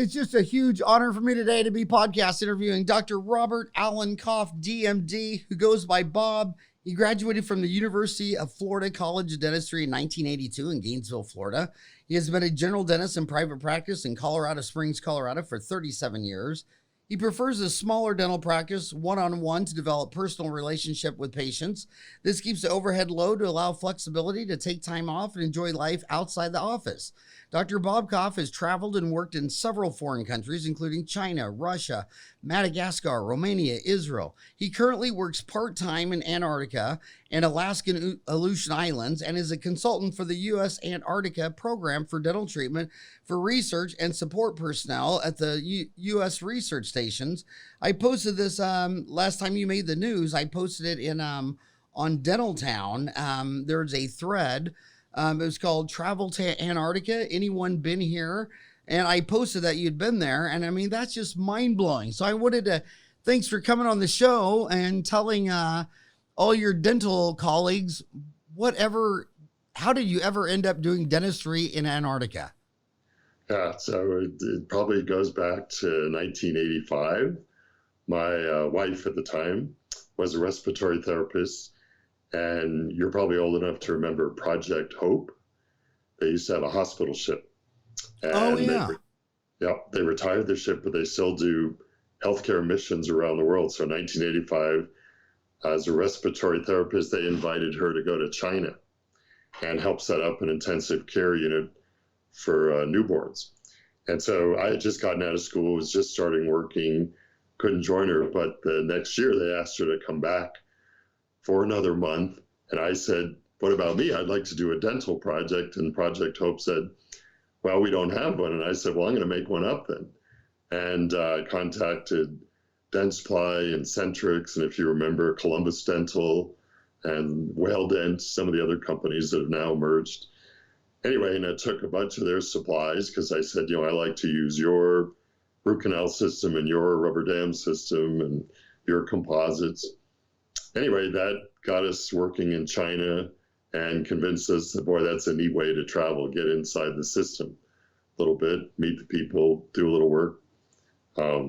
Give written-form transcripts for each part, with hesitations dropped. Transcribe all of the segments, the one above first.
it's just a huge honor for me today to be podcast interviewing Dr. Robert Allen Koff, DMD, who goes by Bob. He graduated from the University of Florida College of Dentistry in 1982 in Gainesville, Florida. He has been a general dentist in private practice in Colorado Springs, Colorado for 37 years. He prefers a smaller dental practice, one-on-one, to develop personal relationship with patients. This keeps the overhead low to allow flexibility to take time off and enjoy life outside the office. Dr. Bob Koff has traveled and worked in several foreign countries, including China, Russia, Madagascar, Romania, Israel. He currently works part-time in Antarctica and Alaskan Aleutian Islands and is a consultant for the US Antarctica Program for dental treatment for research and support personnel at the US research stations. I posted this last time you made the news. I posted it in on Dental Town. There's a thread. It was called Travel to Antarctica. Anyone been here? And I posted that you'd been there. And I mean, that's just mind blowing. So I wanted to, thanks for coming on the show and telling all your dental colleagues, how did you ever end up doing dentistry in Antarctica? Yeah, so it probably goes back to 1985. My wife at the time was a respiratory therapist. And you're probably old enough to remember Project Hope. They used to have a hospital ship. And oh, yeah. They retired the ship, but they still do healthcare missions around the world. So in 1985, as a respiratory therapist, they invited her to go to China and help set up an intensive care unit for newborns. And so I had just gotten out of school, was just starting working, couldn't join her. But the next year, they asked her to come back for another month. And I said, what about me? I'd like to do a dental project. And Project Hope said, well, we don't have one. And I said, well, I'm going to make one up then. And I contacted Dentsply and Centrix, and if you remember, Columbus Dental and Whale Dent, some of the other companies that have now merged. Anyway, and I took a bunch of their supplies because I said, I like to use your root canal system and your rubber dam system and your composites. Anyway, that got us working in China and convinced us that, boy, that's a neat way to travel, get inside the system a little bit, meet the people, do a little work,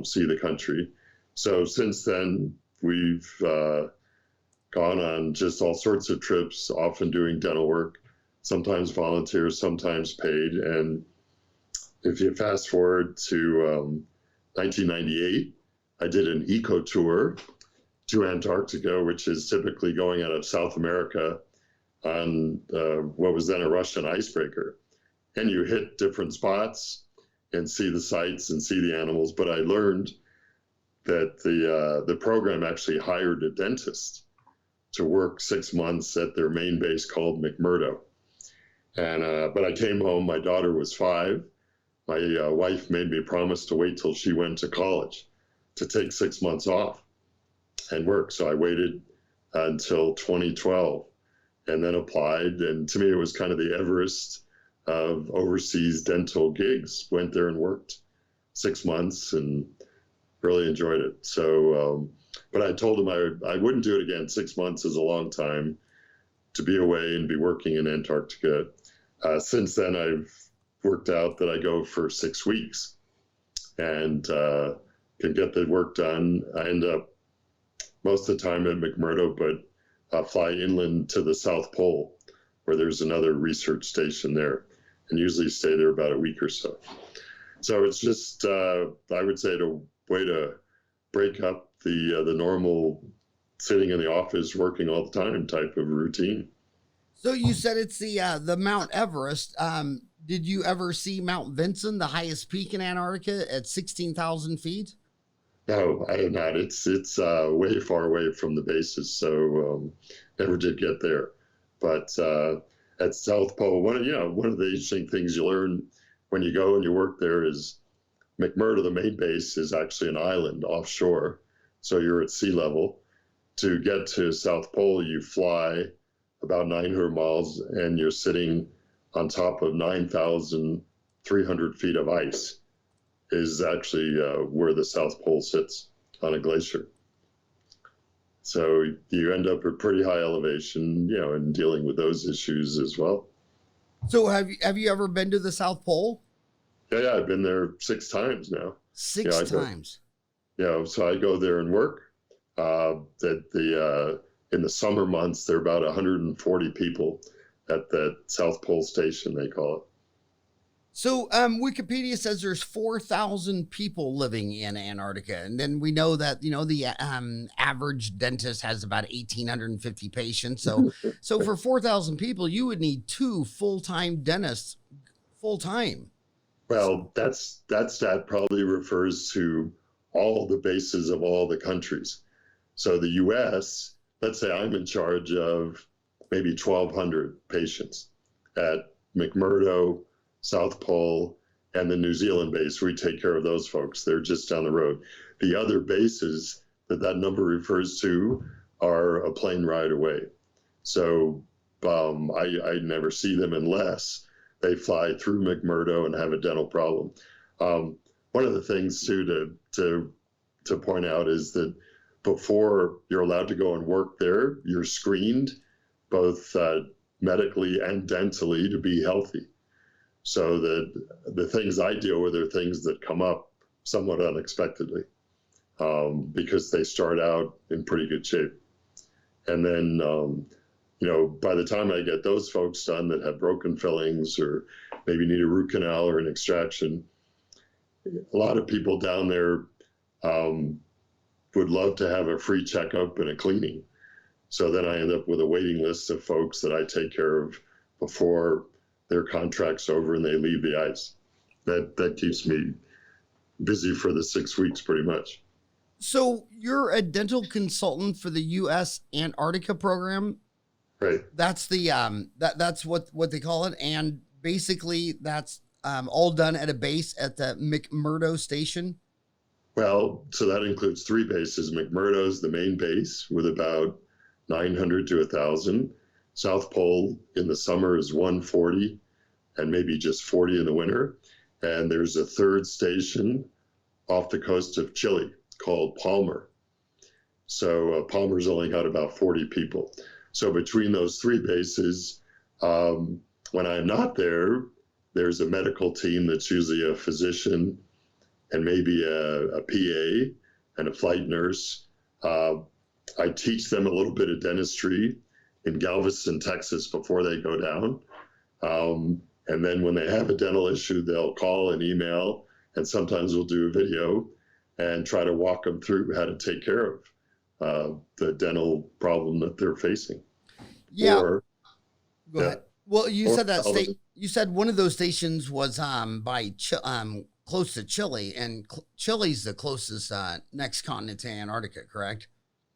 see the country. So since then, we've gone on just all sorts of trips, often doing dental work, sometimes volunteer, sometimes paid. And if you fast forward to 1998, I did an eco tour to Antarctica, which is typically going out of South America on what was then a Russian icebreaker. And you hit different spots and see the sights and see the animals. But I learned that the program actually hired a dentist to work 6 months at their main base called McMurdo. And but I came home, my daughter was 5. My wife made me promise to wait till she went to college to take 6 months off and work. So I waited until 2012 and then applied. And to me, it was kind of the Everest of overseas dental gigs. Went there and worked 6 months and really enjoyed it. So, but I told him I wouldn't do it again. 6 months is a long time to be away and be working in Antarctica. Since then, I've worked out that I go for 6 weeks and can get the work done. I end up most of the time at McMurdo, but fly inland to the South Pole, where there's another research station there, and usually stay there about a week or so. So it's just, I would say, a way to break up the normal sitting in the office, working all the time type of routine. So you said it's the Mount Everest. Did you ever see Mount Vinson, the highest peak in Antarctica at 16,000 feet? No, I have not. It's way far away from the bases, so never did get there. But at South Pole, one of the interesting things you learn when you go and you work there is McMurdo, the main base, is actually an island offshore, so you're at sea level. To get to South Pole, you fly about 900 miles, and you're sitting on top of 9,300 feet of ice. Is actually where the South Pole sits on a glacier. So you end up at pretty high elevation, and dealing with those issues as well. So have you ever been to the South Pole? Yeah, I've been there 6 times now. Six I go, times. so I go there and work. In the summer months, there are about 140 people at the South Pole Station, they call it. So Wikipedia says there's 4,000 people living in Antarctica. And then we know that, the average dentist has about 1,850 patients. So for 4,000 people, you would need 2 full-time dentists full-time. Well, that probably refers to all the bases of all the countries. So the US, let's say I'm in charge of maybe 1,200 patients at McMurdo, South Pole, and the New Zealand base. We take care of those folks. They're just down the road. The other bases that number refers to are a plane ride away. So I never see them unless they fly through McMurdo and have a dental problem. One of the things too to point out is that before you're allowed to go and work there, you're screened both medically and dentally to be healthy. So that the things I deal with are things that come up somewhat unexpectedly because they start out in pretty good shape. And then, by the time I get those folks done that have broken fillings or maybe need a root canal or an extraction, a lot of people down there would love to have a free checkup and a cleaning. So then I end up with a waiting list of folks that I take care of before their contract's over and they leave the ice. That keeps me busy for the 6 weeks pretty much. So you're a dental consultant for the US Antarctica Program. Right. That's the that's what they call it, and basically that's all done at a base at the McMurdo station. Well, so that includes 3 bases. McMurdo's the main base with about 900 to 1,000. South Pole in the summer is 140 and maybe just 40 in the winter. And there's a 3rd station off the coast of Chile called Palmer. So Palmer's only got about 40 people. So between those 3 bases, when I'm not there, there's a medical team that's usually a physician and maybe a PA and a flight nurse. I teach them a little bit of dentistry in Galveston, Texas before they go down. And then when they have a dental issue, they'll call and email, and sometimes we'll do a video and try to walk them through how to take care of the dental problem that they're facing. Yeah. Or, Go ahead. Well, you or said that television. you said one of those stations was by close to Chile, and Chile's the closest next continent to Antarctica, correct?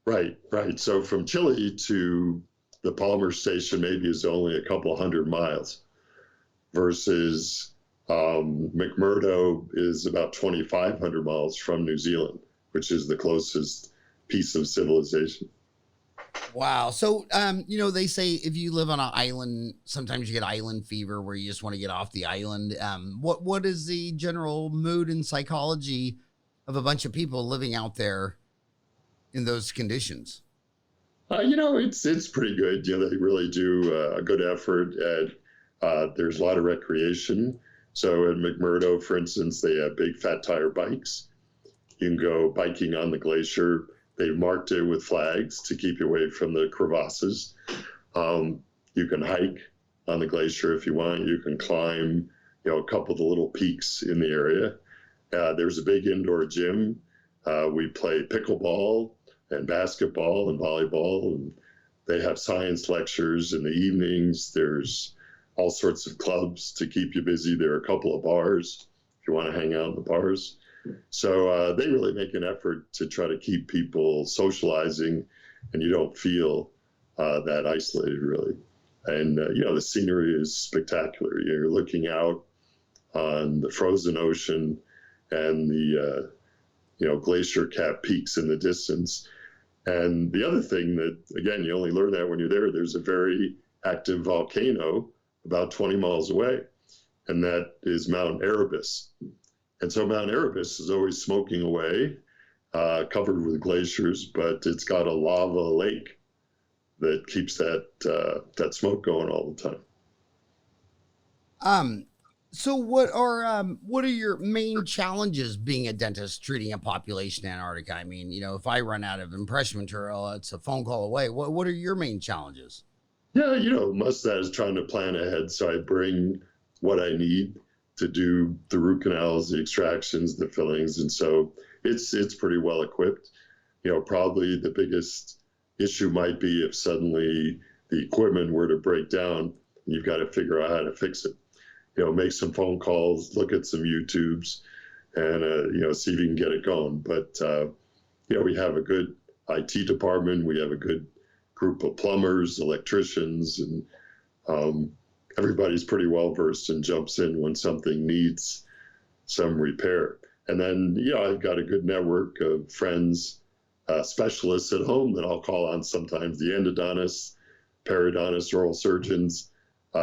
Right. So from Chile to the Palmer station maybe is only a couple of 100 miles versus McMurdo is about 2,500 miles from New Zealand, which is the closest piece of civilization. Wow. So, they say if you live on an island, sometimes you get island fever where you just want to get off the island. What is the general mood and psychology of a bunch of people living out there in those conditions? It's pretty good. They really do a good effort at, there's a lot of recreation. So at McMurdo, for instance, they have big fat tire bikes. You can go biking on the glacier. They've marked it with flags to keep you away from the crevasses. You can hike on the glacier if you want. You can climb, a couple of the little peaks in the area. There's a big indoor gym. We play pickleball and basketball and volleyball, and they have science lectures in the evenings. There's all sorts of clubs to keep you busy. There are a couple of bars if you want to hang out in the bars. So they really make an effort to try to keep people socializing, and you don't feel that isolated, really. And, the scenery is spectacular. You're looking out on the frozen ocean and the, glacier cap peaks in the distance. And the other thing that, again, you only learn that when you're there, there's a very active volcano about 20 miles away, and that is Mount Erebus. And so Mount Erebus is always smoking away, covered with glaciers, but it's got a lava lake that keeps that smoke going all the time. So what are your main challenges being a dentist treating a population in Antarctica? I mean, if I run out of impression material, it's a phone call away. What are your main challenges? Yeah, most of that is trying to plan ahead. So I bring what I need to do the root canals, the extractions, the fillings, and so it's pretty well equipped. Probably the biggest issue might be if suddenly the equipment were to break down, you've got to figure out how to fix it. Make some phone calls, look at some YouTubes, and see if you can get it going. But we have a good IT department. We have a good group of plumbers, electricians, and everybody's pretty well versed and jumps in when something needs some repair. And then, I've got a good network of friends, specialists at home that I'll call on sometimes, the endodontists, periodontists, oral surgeons.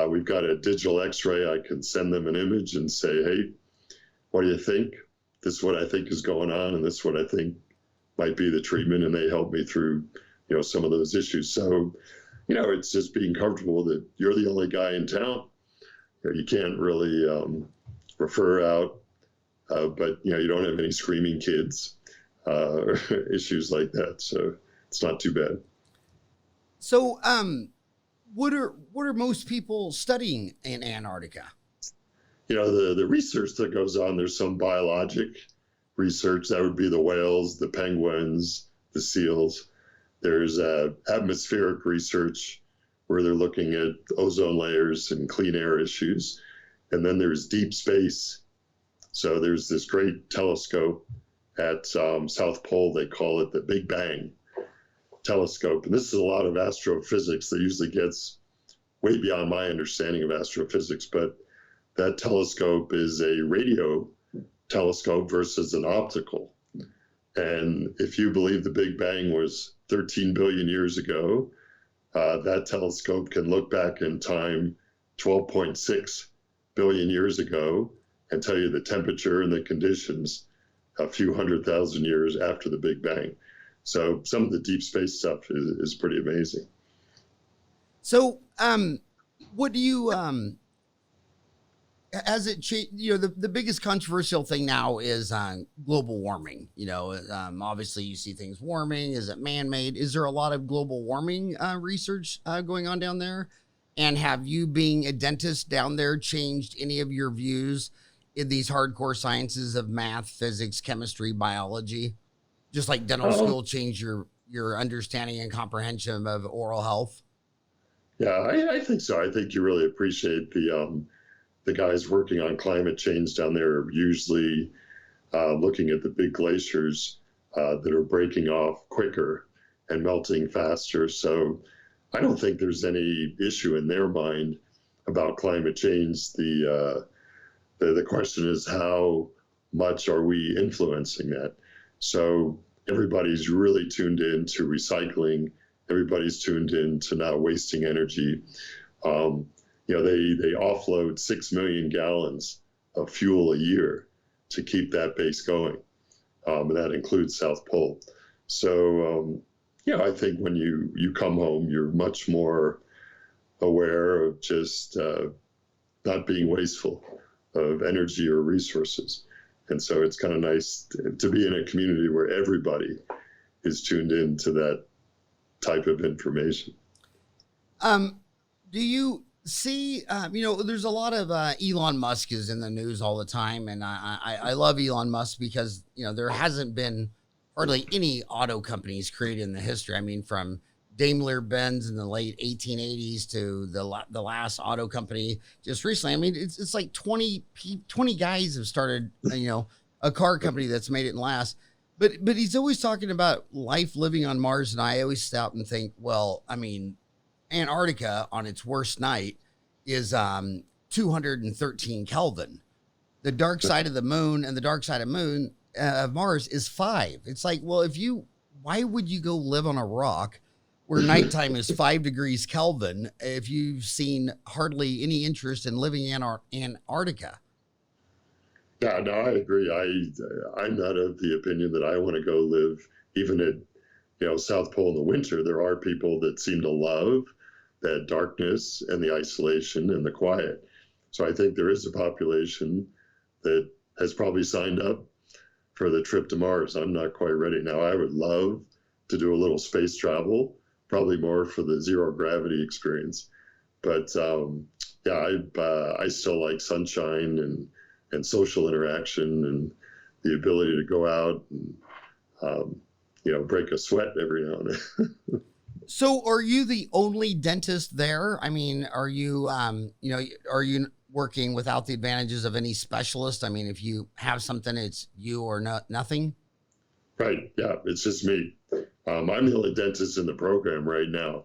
We've got a digital x-ray. I can send them an image and say, hey, what do you think? This is what I think is going on, and this is what I think might be the treatment, and they help me through, some of those issues. So, it's just being comfortable that you're the only guy in town. You can't really refer out, but, you don't have any screaming kids or issues like that. So it's not too bad. So, what are most people studying in Antarctica? The research that goes on, there's some biologic research. That would be the whales, the penguins, the seals. There's atmospheric research where they're looking at ozone layers and clean air issues. And then there's deep space. So there's this great telescope at South Pole. They call it the Big Bang telescope. And this is a lot of astrophysics that usually gets way beyond my understanding of astrophysics. But that telescope is a radio telescope versus an optical. And if you believe the Big Bang was 13 billion years ago, that telescope can look back in time 12.6 billion years ago and tell you the temperature and the conditions a few 100,000 years after the Big Bang. So some of the deep space stuff is pretty amazing. So, what do you, as it the biggest controversial thing now is global warming. Obviously you see things warming. Is it man-made? Is there a lot of global warming research going on down there? And have you, being a dentist down there, changed any of your views in these hardcore sciences of math, physics, chemistry, biology? Just like dental school changed your understanding and comprehension of oral health? Yeah, I think so. I think you really appreciate the guys working on climate change down there are usually looking at the big glaciers that are breaking off quicker and melting faster. So I don't think there's any issue in their mind about climate change. The question is, how much are we influencing that? So everybody's really tuned in to recycling. Everybody's tuned in to not wasting energy. They offload 6 million gallons of fuel a year to keep that base going. And that includes South Pole. So, I think when you come home, you're much more aware of just not being wasteful of energy or resources. And so it's kind of nice to be in a community where everybody is tuned in to that type of information. Do you see, there's a lot of Elon Musk is in the news all the time. And I love Elon Musk because, there hasn't been hardly any auto companies created in the history. I mean, from Daimler-Benz in the late 1880s to the last auto company just recently. I mean, it's like 20 guys have started, a car company that's made it last. But he's always talking about life living on Mars. And I always stop and think, well, I mean, Antarctica on its worst night is 213 Kelvin. The dark side of the moon and the dark side of Mars is 5. It's like, well, why would you go live on a rock where nighttime is 5 degrees Kelvin if you've seen hardly any interest in living in Antarctica? Yeah, no, I agree. I'm not of the opinion that I want to go live even at South Pole in the winter. There are people that seem to love that darkness and the isolation and the quiet. So I think there is a population that has probably signed up for the trip to Mars. I'm not quite ready now. I would love to do a little space travel, probably more for the zero gravity experience. But I still like sunshine and social interaction and the ability to go out and break a sweat every now and then. So are you the only dentist there? I mean, are you working without the advantages of any specialist? I mean, if you have something, it's you or nothing. Right. Yeah. It's just me. I'm the only dentist in the program right now.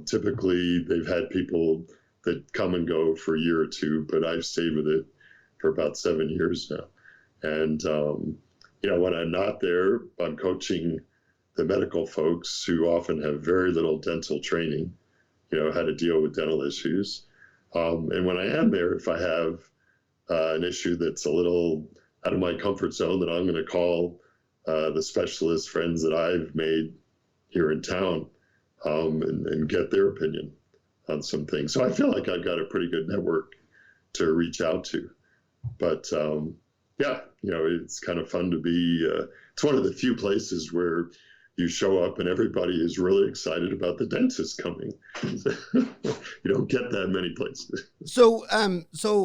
Typically, they've had people that come and go for a year or two, but I've stayed with it for about 7 years now. And, when I'm not there, I'm coaching the medical folks who often have very little dental training, how to deal with dental issues. And when I am there, if I have an issue that's a little out of my comfort zone, then I'm going to call the specialist friends that I've made here in town and get their opinion on some things. So I feel like I've got a pretty good network to reach out to. But it's kind of fun to be, it's one of the few places where you show up and everybody is really excited about the dentist coming. You don't get that many places. So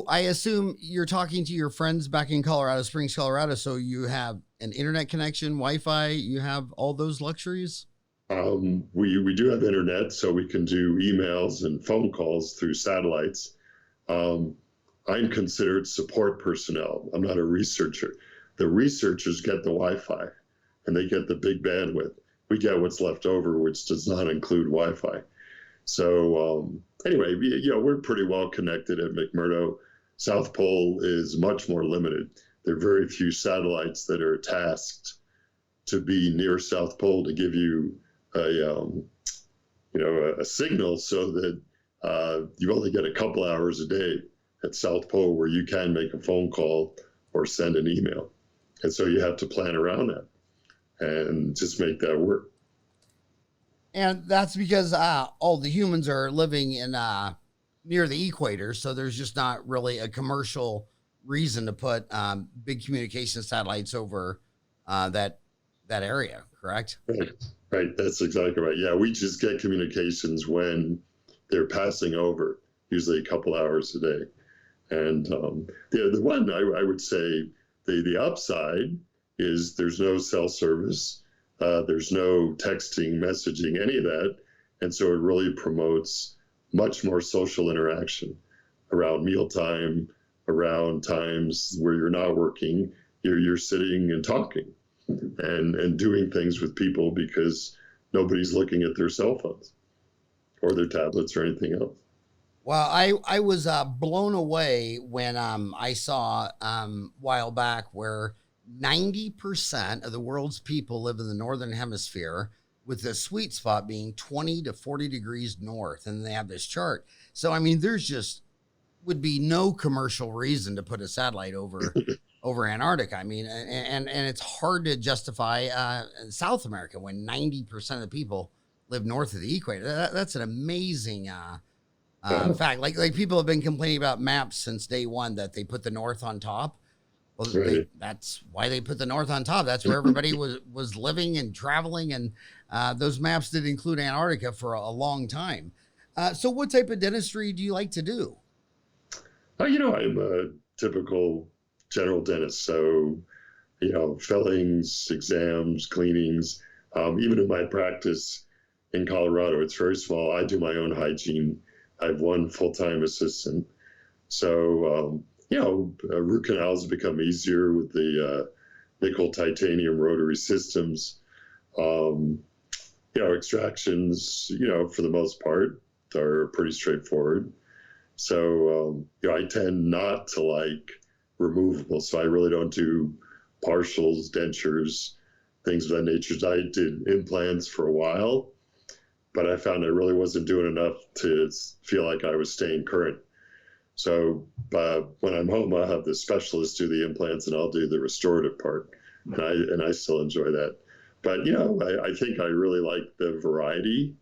I assume you're talking to your friends back in Colorado Springs, Colorado. So you have an internet connection, Wi-Fi, you have all those luxuries? We do have internet, so we can do emails and phone calls through satellites. I'm considered support personnel. I'm not a researcher. The researchers get the Wi-Fi and they get the big bandwidth. We get what's left over, which does not include Wi-Fi. So anyway, we're pretty well connected at McMurdo. South Pole is much more limited. There are very few satellites that are tasked to be near South Pole to give you a signal so that you only get a couple hours a day at South Pole where you can make a phone call or send an email. And so you have to plan around that and just make that work. And that's because all the humans are living in near the equator. So there's just not really a commercial reason to put big communication satellites over that area, correct? Right. That's exactly right. Yeah, we just get communications when they're passing over, usually a couple hours a day. And the one I would say the upside is there's no cell service, there's no texting, messaging, any of that. And so it really promotes much more social interaction around mealtime, around times where you're not working, you're sitting and talking and doing things with people because nobody's looking at their cell phones or their tablets or anything else. Well, I was blown away when I saw a while back where 90% of the world's people live in the northern hemisphere, with the sweet spot being 20 to 40 degrees north. And they have this chart. So, I mean, there's just would be no commercial reason to put a satellite over Antarctica. I mean, and it's hard to justify South America when 90% of the people live north of the equator. That's an amazing fact. Like people have been complaining about maps since day one that they put the north on top. Well, Right. that's why they put the north on top. That's where everybody was living and traveling, and those maps did include Antarctica for a long time. So what type of dentistry do you like to do? I'm a typical general dentist. So, fillings, exams, cleanings. Even in my practice in Colorado, it's very small. I do my own hygiene. I have one full-time assistant. So, root canals have become easier with the nickel titanium rotary systems. Extractions, for the most part, are pretty straightforward. So, I tend not to like removable. So I really don't do partials, dentures, things of that nature. I did implants for a while, but I found I really wasn't doing enough to feel like I was staying current. So when I'm home, I'll have the specialist do the implants and I'll do the restorative part. And I still enjoy that. But, I think I really like the variety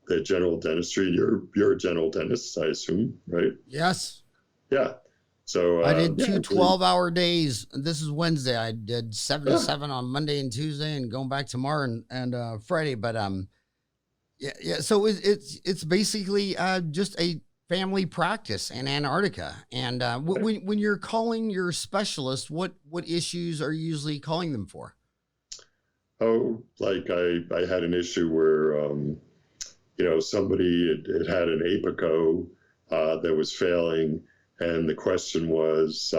that general dentistry, you're a general dentist, I assume, right? Yes. Yeah. So I did yeah, two really, 12-hour days. This is Wednesday. I did 7 to yeah. 7 on Monday and Tuesday, and going back tomorrow and Friday. But yeah, yeah. So it's basically just a family practice in Antarctica. And when you're calling your specialist, what issues are you usually calling them for? Oh, like I had an issue where somebody had an apico that was failing, and the question was,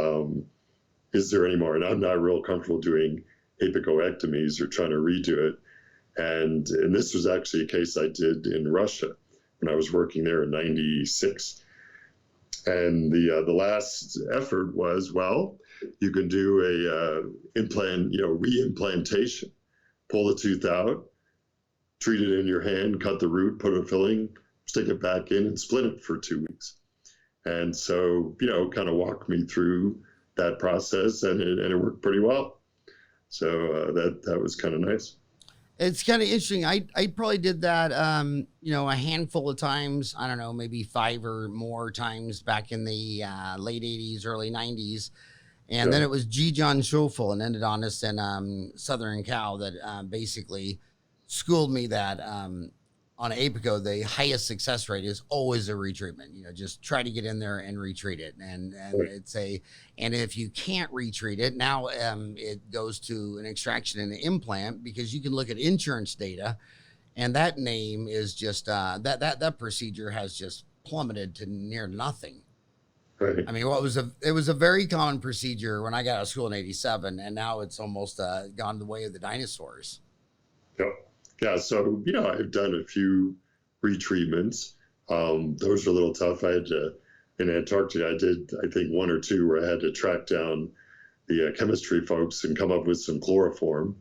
is there any more? And I'm not real comfortable doing apicoectomies or trying to redo it. And this was actually a case I did in Russia when I was working there in '96. And the last effort was, well, you can do a reimplantation, pull the tooth out, treat it in your hand, cut the root, put a filling, stick it back in, and split it for 2 weeks. And so, kind of walked me through that process, and it worked pretty well. So that was kind of nice. It's kind of interesting. I probably did that, a handful of times. I don't know, maybe 5 or more times back in the late '80s, early '90s, and Yeah, then it was G. John Schoeffel and endodontist in Southern Cal that basically schooled me that on Apico, the highest success rate is always a retreatment. Just try to get in there and retreat it. And right. and if you can't retreat it, now it goes to an extraction and an implant, because you can look at insurance data, and that name is just that procedure has just plummeted to near nothing. Right. I mean, it was a very common procedure when I got out of school in '87, and now it's almost gone the way of the dinosaurs. Yeah. Yeah. So, I've done a few retreatments. Those were a little tough. In Antarctica, I did, I think, one or two where I had to track down the chemistry folks and come up with some chloroform.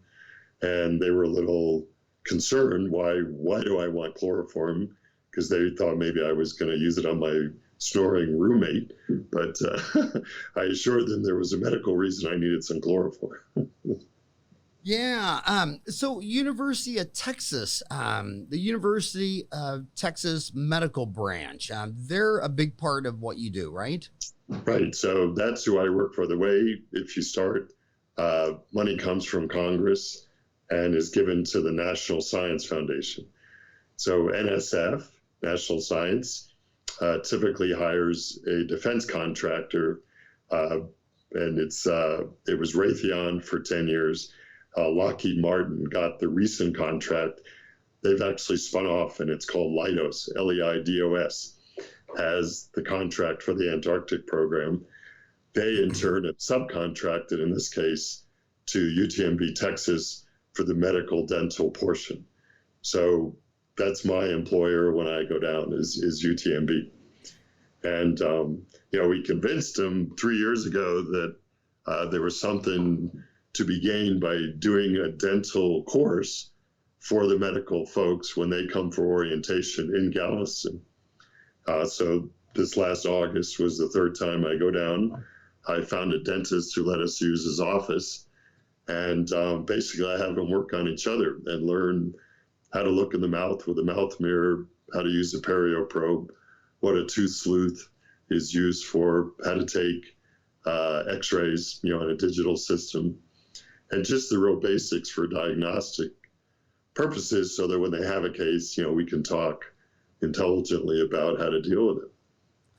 And they were a little concerned. Why do I want chloroform? Because they thought maybe I was going to use it on my snoring roommate. But I assured them there was a medical reason I needed some chloroform. Yeah. So the University of Texas Medical Branch, they're a big part of what you do, right? Right. So that's who I work for. The way, if you start, money comes from Congress and is given to the National Science Foundation. So NSF, National Science, typically hires a defense contractor, and it was Raytheon for 10 years. Lockheed Martin got the recent contract. They've actually spun off, and it's called Leidos, Leidos, as the contract for the Antarctic program. They, in turn, have subcontracted, in this case, to UTMB Texas for the medical dental portion. So that's my employer when I go down is UTMB. And, we convinced them 3 years ago that there was something to be gained by doing a dental course for the medical folks when they come for orientation in Galveston. So this last August was the third time I go down. I found a dentist who let us use his office. And basically, I have them work on each other and learn how to look in the mouth with a mouth mirror, how to use a perio probe, what a tooth sleuth is used for, how to take x-rays, in a digital system, and just the real basics for diagnostic purposes, so that when they have a case, we can talk intelligently about how to deal with it.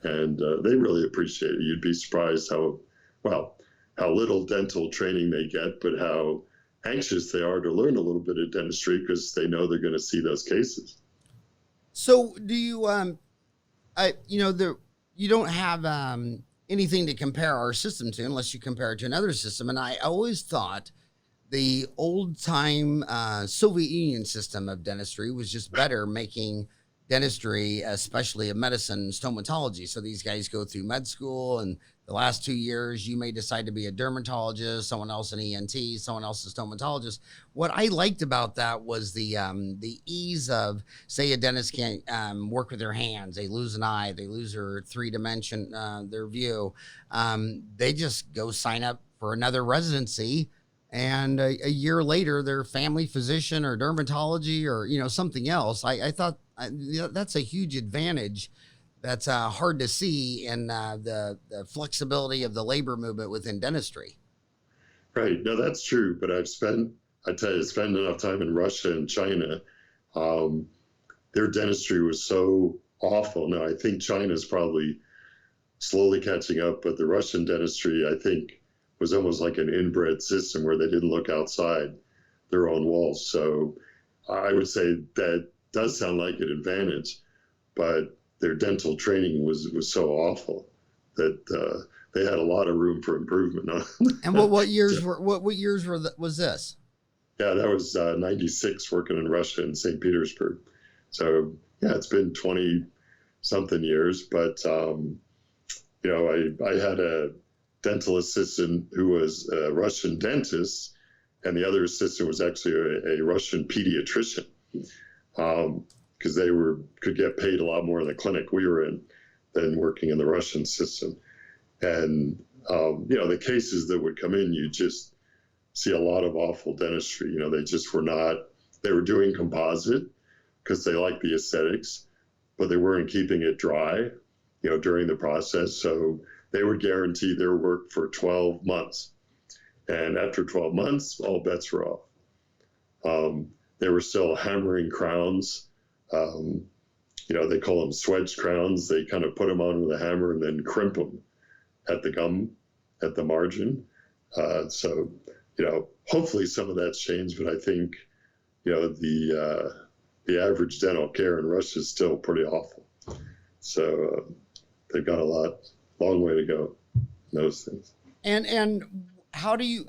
And they really appreciate it. You'd be surprised how little dental training they get, but how anxious they are to learn a little bit of dentistry, because they know they're going to see those cases. So do you, you don't have anything to compare our system to unless you compare it to another system. And I always thought the old time Soviet Union system of dentistry was just better, making dentistry, especially of medicine, stomatology. So these guys go through med school, and the last 2 years you may decide to be a dermatologist, someone else an ENT, someone else a stomatologist. What I liked about that was the ease of, say, a dentist can't work with their hands, they lose an eye, they lose their their view. They just go sign up for another residency, and a year later, they're family physician or dermatology or something else. I thought that's a huge advantage that's hard to see in the flexibility of the labor movement within dentistry. Right. No, that's true. But I tell you, spend enough time in Russia and China. Um, their dentistry was so awful. Now, I think China's probably slowly catching up, but the Russian dentistry, I think, was almost like an inbred system where they didn't look outside their own walls. So I would say that does sound like an advantage, but their dental training was so awful that they had a lot of room for improvement. And what years was this? Yeah, that was 96 working in Russia in St. Petersburg. So yeah, it's been 20 something years, but I had a dental assistant who was a Russian dentist, and the other assistant was actually a Russian pediatrician, because they could get paid a lot more in the clinic we were in than working in the Russian system. And the cases that would come in, you just see a lot of awful dentistry. They just were not. They were doing composite because they liked the aesthetics, but they weren't keeping it dry, during the process. So they would guarantee their work for 12 months. And after 12 months, all bets were off. They were still hammering crowns. They call them swedge crowns. They kind of put them on with a hammer and then crimp them at the gum, at the margin. So hopefully some of that's changed, but I think, the average dental care in Russia is still pretty awful. So they've got a long way to go in those things. And how do you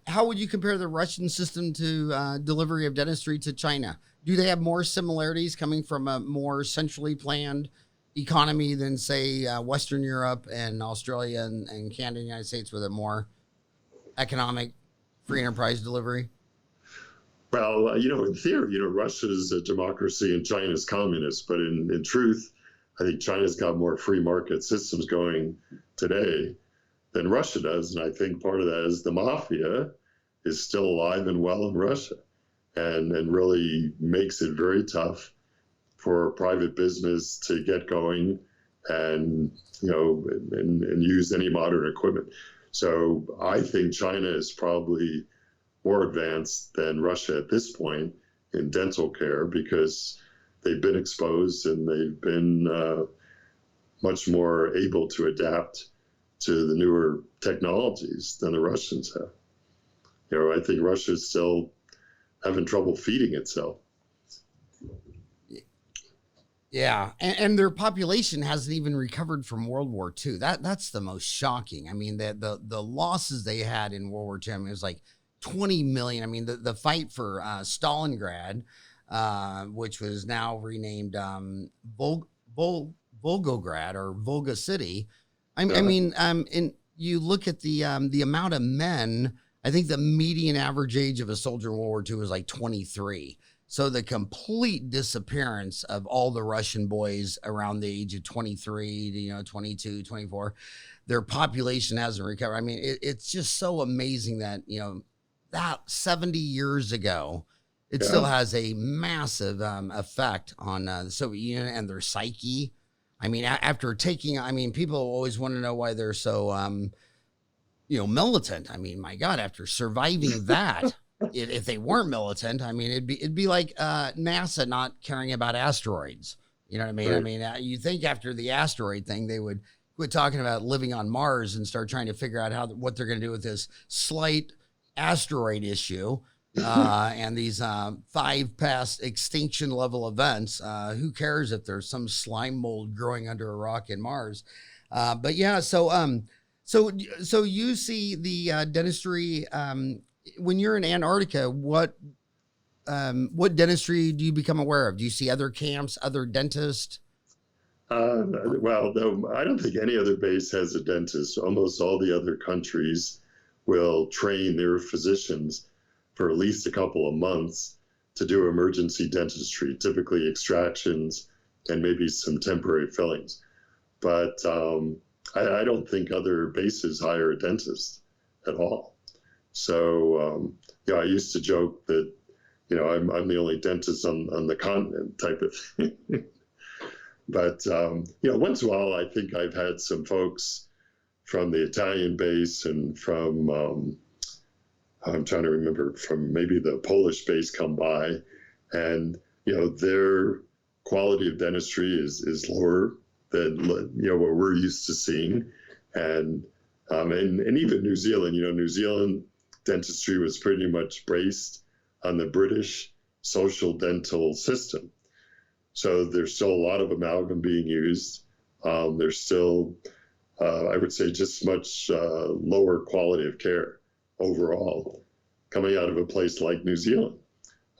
how would you compare the Russian system to delivery of dentistry to China? Do they have more similarities coming from a more centrally planned economy than, say, Western Europe and Australia and Canada and the United States with a more economic free enterprise delivery? Well, in theory, Russia's a democracy and China's communist, but in truth, I think China's got more free market systems going today than Russia does. And I think part of that is the mafia is still alive and well in Russia and really makes it very tough for private business to get going and use any modern equipment. So I think China is probably more advanced than Russia at this point in dental care because they've been exposed and they've been much more able to adapt to the newer technologies than the Russians have. I think Russia's still having trouble feeding itself. Yeah, and their population hasn't even recovered from World War II. That's the most shocking. I mean, the losses they had in World War II, I mean, it was like 20 million. I mean, the fight for Stalingrad, which was now renamed Volgograd or Volga City. I mean, and you look at the amount of men. I think the median average age of a soldier in World War II was like 23. So the complete disappearance of all the Russian boys around the age of 23 to 22, 24, their population hasn't recovered. I mean, it's just so amazing that that 70 years ago, it still has a massive effect on the Soviet Union and their psyche. I mean, people always want to know why they're so, militant. I mean, my God, after surviving that, if they weren't militant, I mean, it'd be like NASA not caring about asteroids. You know what I mean? Right. I mean, you think after the asteroid thing, they would quit talking about living on Mars and start trying to figure out what they're going to do with this slight asteroid issue and these 5 past extinction level events. Who cares if there's some slime mold growing under a rock in Mars? But yeah, so you see the dentistry when you're in Antarctica. What dentistry do you become aware of? Do you see other camps, other dentists? Well, no, I don't think any other base has a dentist. Almost all the other countries will train their physicians for at least a couple of months to do emergency dentistry, typically extractions and maybe some temporary fillings. But I don't think other bases hire a dentist at all. So, I used to joke that, I'm the only dentist on the continent type of thing. But once in a while, I think I've had some folks from the Italian base and from I'm trying to remember, from maybe the Polish base come by, and their quality of dentistry is lower than what we're used to seeing, and even New Zealand. New Zealand dentistry was pretty much based on the British social dental system, so there's still a lot of amalgam being used. There's still, I would say, just much lower quality of care overall coming out of a place like New Zealand.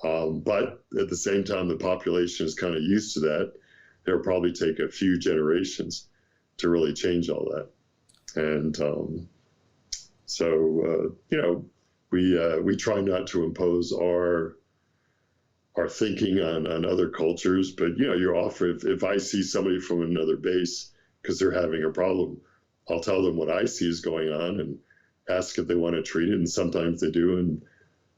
But at the same time, the population is kind of used to that. It'll probably take a few generations to really change all that. And we try not to impose our thinking on other cultures, but you're often, if I see somebody from another base because they're having a problem, I'll tell them what I see is going on and ask if they want to treat it, and sometimes they do, and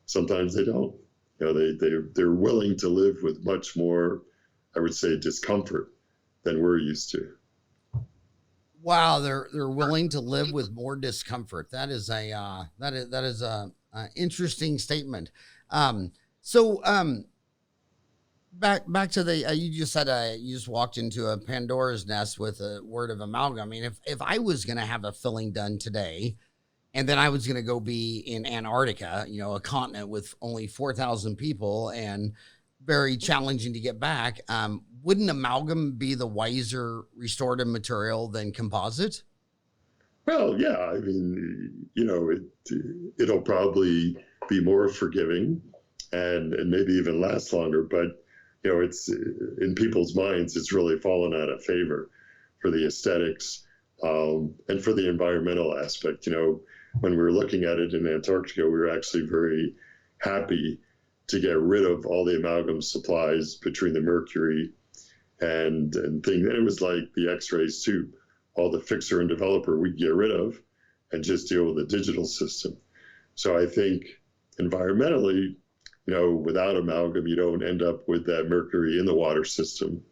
sometimes they don't. They're willing to live with much more, I would say, discomfort than we're used to. Wow, they're willing to live with more discomfort. That is a interesting statement. Back to the you just said you just walked into a Pandora's nest with a word of amalgam. I mean, if I was going to have a filling done today, and then I was going to go be in Antarctica, a continent with only 4,000 people and very challenging to get back, wouldn't amalgam be the wiser restorative material than composite? Well, yeah. I mean, it'll probably be more forgiving and maybe even last longer. But, it's in people's minds, it's really fallen out of favor for the aesthetics and for the environmental aspect. When we were looking at it in Antarctica, we were actually very happy to get rid of all the amalgam supplies between the Mercury and things. And it was like the X-rays too. All the fixer and developer we'd get rid of and just deal with the digital system. So I think environmentally, without amalgam, you don't end up with that mercury in the water system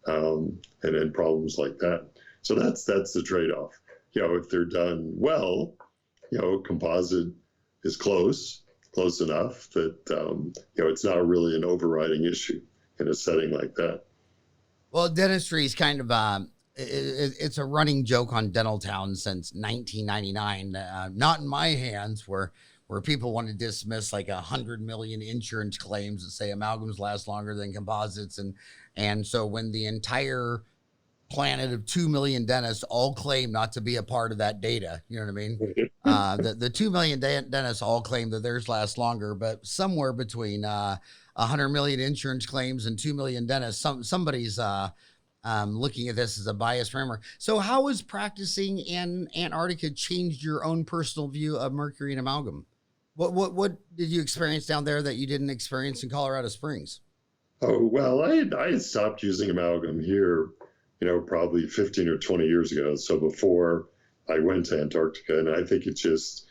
and then problems like that. So that's the trade-off. If they're done well, composite is close enough that, it's not really an overriding issue in a setting like that. Well, dentistry is kind of it's a running joke on Dental Town since 1999. Not in my hands, where people want to dismiss like 100 million insurance claims that say amalgams last longer than composites, and so when the entire planet of 2 million dentists all claim not to be a part of that data, you know what I mean? The 2 million dentists all claim that theirs lasts longer, but somewhere between 100 million insurance claims and 2 million dentists, somebody's looking at this as a biased framework. So how has practicing in Antarctica changed your own personal view of mercury and amalgam? What did you experience down there that you didn't experience in Colorado Springs? Oh, well, I had stopped using amalgam here, probably 15 or 20 years ago. So before I went to Antarctica, and I think it just,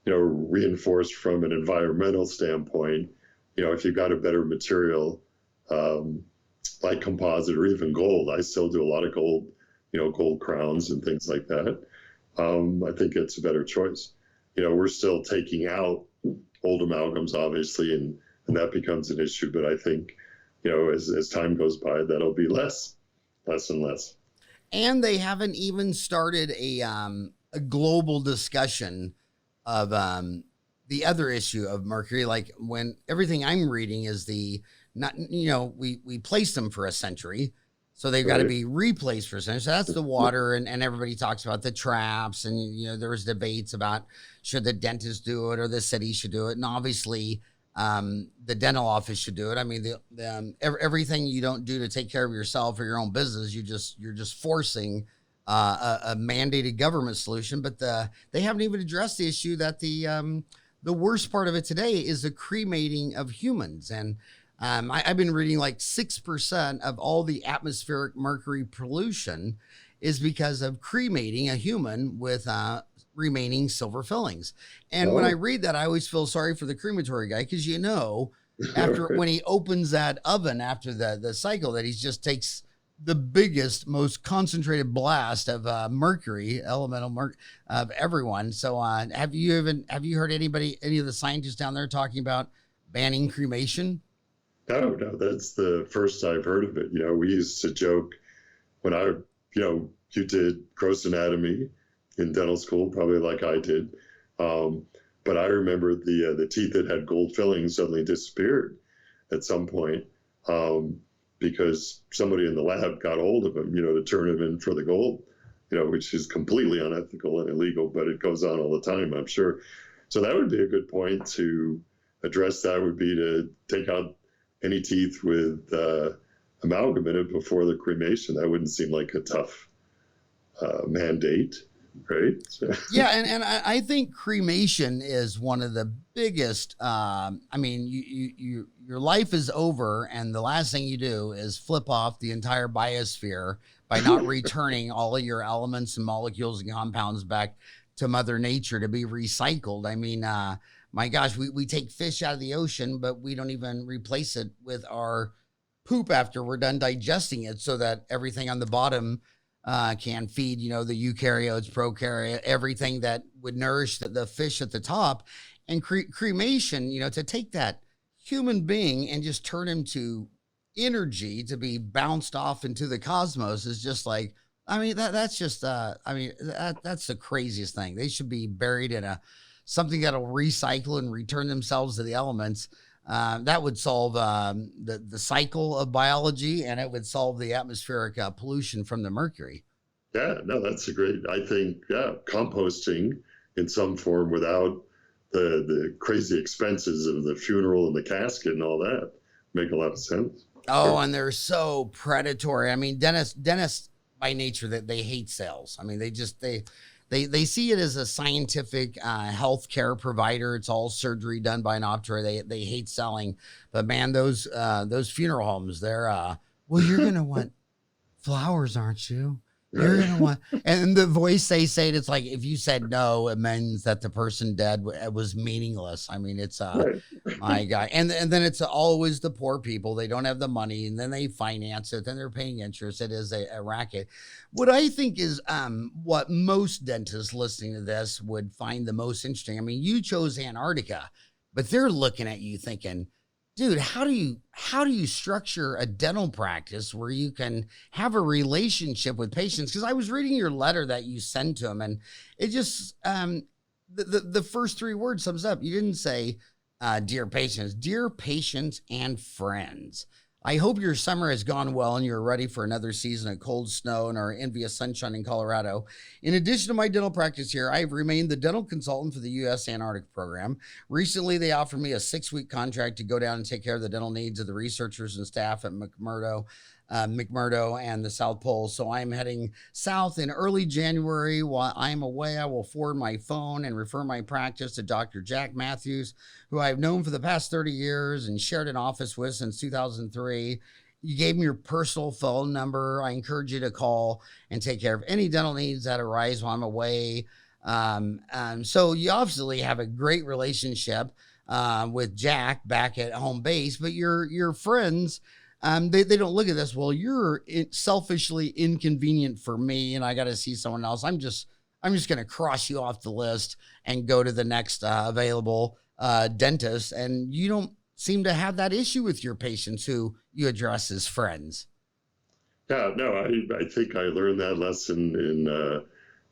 reinforced from an environmental standpoint, if you've got a better material, like composite or even gold, I still do a lot of gold, gold crowns and things like that. I think it's a better choice. We're still taking out old amalgams, obviously, and that becomes an issue. But I think, as time goes by, that'll be less and less. And they haven't even started a global discussion of the other issue of mercury. Like when everything I'm reading is we placed them for a century. So they've got to be replaced for a century. So that's the water, and everybody talks about the traps, and there was debates about should the dentist do it or the city should do it, and obviously the dental office should do it. I mean, everything you don't do to take care of yourself or your own business, you're just forcing a mandated government solution. But they haven't even addressed the issue that the worst part of it today is the cremating of humans. And I've been reading like 6% of all the atmospheric mercury pollution is because of cremating a human with remaining silver fillings. And when I read that, I always feel sorry for the crematory guy, because after when he opens that oven after the cycle, that he just takes the biggest, most concentrated blast of mercury, of everyone. So, have you heard any of the scientists down there talking about banning cremation? No, that's the first I've heard of it. We used to joke when you did gross anatomy in dental school, probably like I did. But I remember the teeth that had gold fillings suddenly disappeared at some point because somebody in the lab got hold of them, to turn them in for the gold, which is completely unethical and illegal, but it goes on all the time, I'm sure. So that would be a good point to address. That would be to take out any teeth with amalgam in it before the cremation. That wouldn't seem like a tough mandate, right? Yeah, and I think cremation is one of the biggest. I mean, your life is over, and the last thing you do is flip off the entire biosphere by not returning all of your elements and molecules and compounds back to Mother Nature to be recycled. I mean, my gosh, we take fish out of the ocean, but we don't even replace it with our poop after we're done digesting it, so that everything on the bottom can feed, the eukaryotes, prokaryote, everything that would nourish the fish at the top. And cremation, to take that human being and just turn him to energy to be bounced off into the cosmos is just like, I mean, that's just, that's the craziest thing. They should be buried in something that'll recycle and return themselves to the elements. That would solve the cycle of biology, and it would solve the atmospheric pollution from the mercury. Yeah, no, that's I think, composting in some form without the crazy expenses of the funeral and the casket and all that make a lot of sense. Oh, and they're so predatory. I mean, dentists by nature, that they hate sales. I mean, they see it as a scientific health care provider. It's all surgery done by an operator. They hate selling. But man, those funeral homes, they're well, you're gonna want flowers, aren't you? You're gonna want, and the voice they say it, it's like if you said no, it means that the person dead was meaningless. I mean, it's my God, and then it's always the poor people. They don't have the money, and then they finance it, then they're paying interest. It is a racket. What I think is what most dentists listening to this would find the most interesting. I mean, you chose Antarctica, but they're looking at you thinking, dude, how do you structure a dental practice where you can have a relationship with patients? Because I was reading your letter that you sent to them, and it just the first three words sums up. You didn't say dear patients and friends. I hope your summer has gone well and you're ready for another season of cold snow and our envious sunshine in Colorado. In addition to my dental practice here, I have remained the dental consultant for the US Antarctica Program. Recently, they offered me a 6-week contract to go down and take care of the dental needs of the researchers and staff at McMurdo and the South Pole. So I'm heading south in early January. While I'm away, I will forward my phone and refer my practice to Dr. Jack Matthews, who I've known for the past 30 years and shared an office with since 2003. You gave me your personal phone number. I encourage you to call and take care of any dental needs that arise while I'm away. So you obviously have a great relationship with Jack back at home base, but your friends, they don't look at this. Well, you're selfishly inconvenient for me, and I got to see someone else. I'm just going to cross you off the list and go to the next available dentist. And you don't seem to have that issue with your patients who you address as friends. Yeah, no, I think I learned that lesson in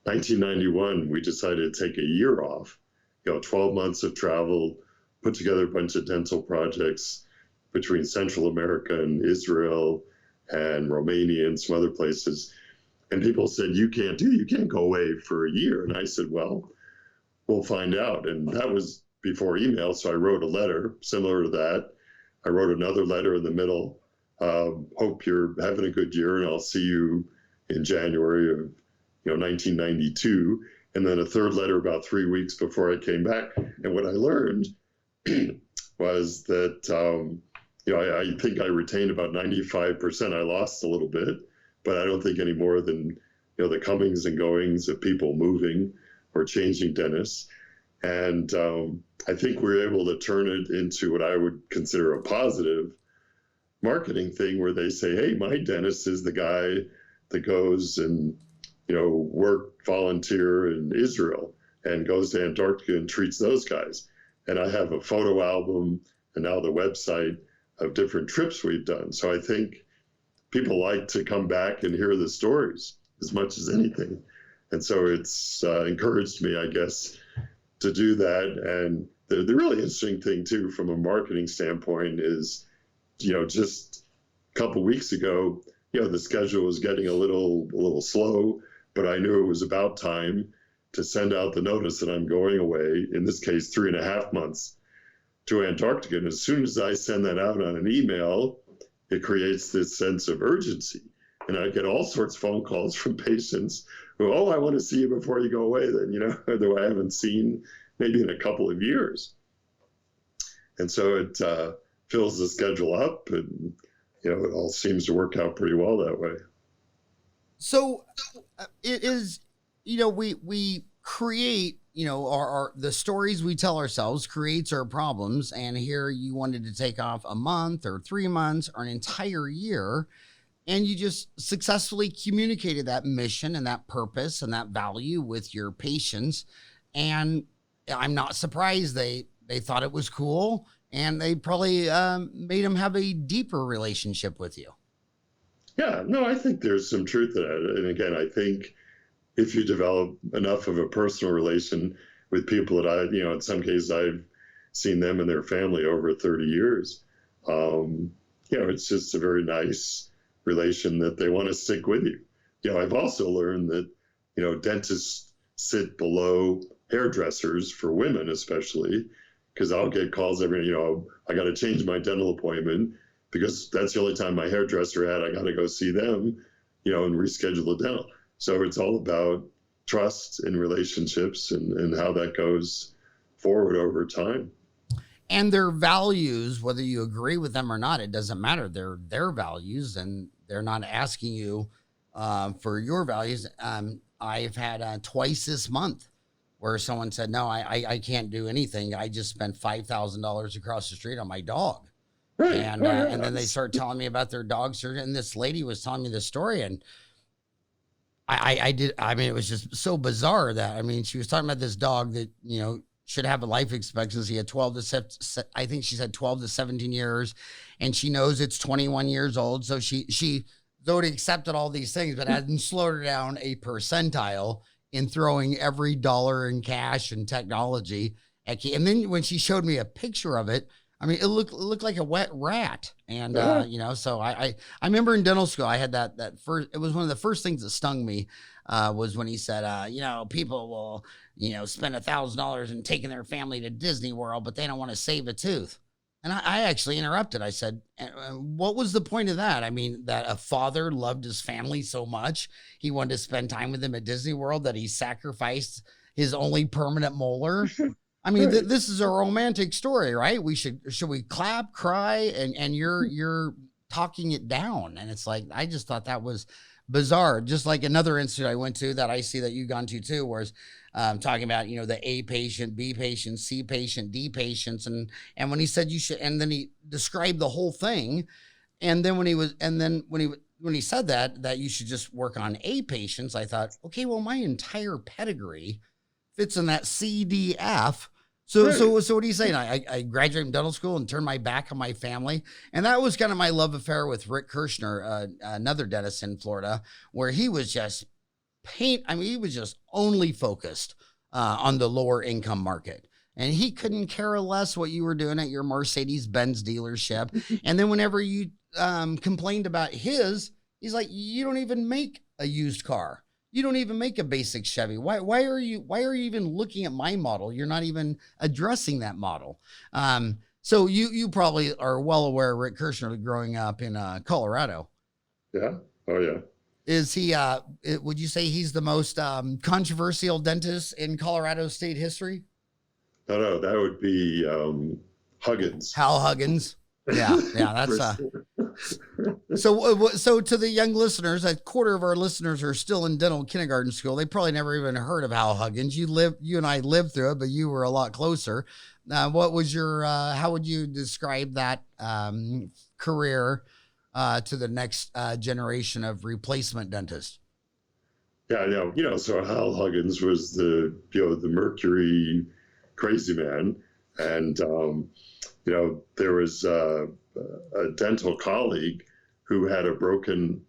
1991. We decided to take a year off, 12 months of travel, put together a bunch of dental projects between Central America and Israel and Romania and some other places. And people said, you can't go away for a year. And I said, well, we'll find out. And that was before email. So I wrote a letter similar to that. I wrote another letter in the middle. Hope you're having a good year, and I'll see you in January of 1992. And then a third letter about 3 weeks before I came back. And what I learned was that I think I retained about 95%. I lost a little bit, but I don't think any more than the comings and goings of people moving or changing dentists. And I think we were able to turn it into what I would consider a positive marketing thing where they say, hey, my dentist is the guy that goes and, work volunteer in Israel and goes to Antarctica and treats those guys. And I have a photo album and now the website of different trips we've done. So I think people like to come back and hear the stories as much as anything. And so it's encouraged me, I guess, to do that. And the really interesting thing, too, from a marketing standpoint is, just a couple of weeks ago, the schedule was getting a little slow, but I knew it was about time to send out the notice that I'm going away, in this case, 3.5 months to Antarctica. And as soon as I send that out on an email, it creates this sense of urgency. And I get all sorts of phone calls from patients who, oh, I want to see you before you go away then, though I haven't seen maybe in a couple of years. And so it fills the schedule up, and, it all seems to work out pretty well that way. So it is, we create, the stories we tell ourselves creates our problems. And here you wanted to take off a month or 3 months or an entire year, and you just successfully communicated that mission and that purpose and that value with your patients. And I'm not surprised they thought it was cool, and they probably made them have a deeper relationship with you. Yeah, no, I think there's some truth to that. And again, I think if you develop enough of a personal relation with people that in some cases I've seen them and their family over 30 years, it's just a very nice relation that they want to stick with you. I've also learned that, dentists sit below hairdressers for women, especially, because I'll get calls every, I got to change my dental appointment because that's the only time my hairdresser had. I got to go see them, and reschedule the dental. So it's all about trust and relationships and how that goes forward over time. And their values, whether you agree with them or not, it doesn't matter. They're their values, and they're not asking you for your values. I've had twice this month where someone said, no, I can't do anything. I just spent $5,000 across the street on my dog. Right. And then they start telling me about their dog surgery. And this lady was telling me this story, and it was just so bizarre that, she was talking about this dog that, should have a life expectancy of 12 to, I think she said 12 to 17 years. And she knows it's 21 years old. So she though it accepted all these things, but hadn't slowed her down a percentile in throwing every dollar in cash and technology. And then when she showed me a picture of it, it looked like a wet rat. And, so I remember in dental school, I had that first, it was one of the first things that stung me, was when he said, people will, spend $1,000 in taking their family to Disney World, but they don't want to save a tooth. And I actually interrupted. I said, what was the point of that? That a father loved his family so much, he wanted to spend time with them at Disney World, that he sacrificed his only permanent molar. Right. This is a romantic story, right? Should we clap, cry, and you're talking it down. And it's like, I just thought that was bizarre. Just like another institute I went to that I see that you've gone to too, was talking about, the A patient, B patient, C patient, D patients. And when he said you should, and then he described the whole thing. And then when he said that you should just work on A patients, I thought, okay, well, my entire pedigree fits in that CDF. So what are you saying? I graduated from dental school and turned my back on my family. And that was kind of my love affair with Rick Kirshner, another dentist in Florida, where he was just he was just only focused on the lower income market. And he couldn't care less what you were doing at your Mercedes-Benz dealership. And then whenever you complained about he's like, you don't even make a used car. You don't even make a basic Chevy. Why are you even looking at my model? You're not even addressing that model. So you probably are well aware of Rick Kirshner growing up in Colorado. Yeah. Oh yeah. Is he? Would you say he's the most controversial dentist in Colorado state history? No, that would be Huggins. Hal Huggins. Yeah, that's so to the young listeners, a quarter of our listeners are still in dental kindergarten school. They probably never even heard of Hal Huggins. You and I lived through it, but you were a lot closer. What was your how would you describe that career to the next generation of replacement dentists. Yeah, I know. So Hal Huggins was the Mercury crazy man, and there was a dental colleague who had a broken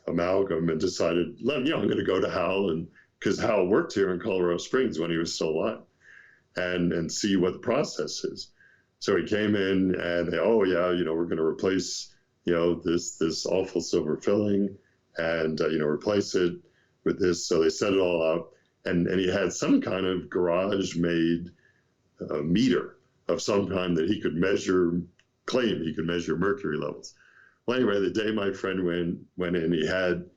amalgam and decided, I'm going to go to Hal, and because Hal worked here in Colorado Springs when he was still alive, and see what the process is. So he came in and we're going to replace this awful silver filling, and replace it with this. So they set it all up, and he had some kind of garage made meter of some kind that he could claim he could measure mercury levels. Well, anyway, the day my friend went in, he had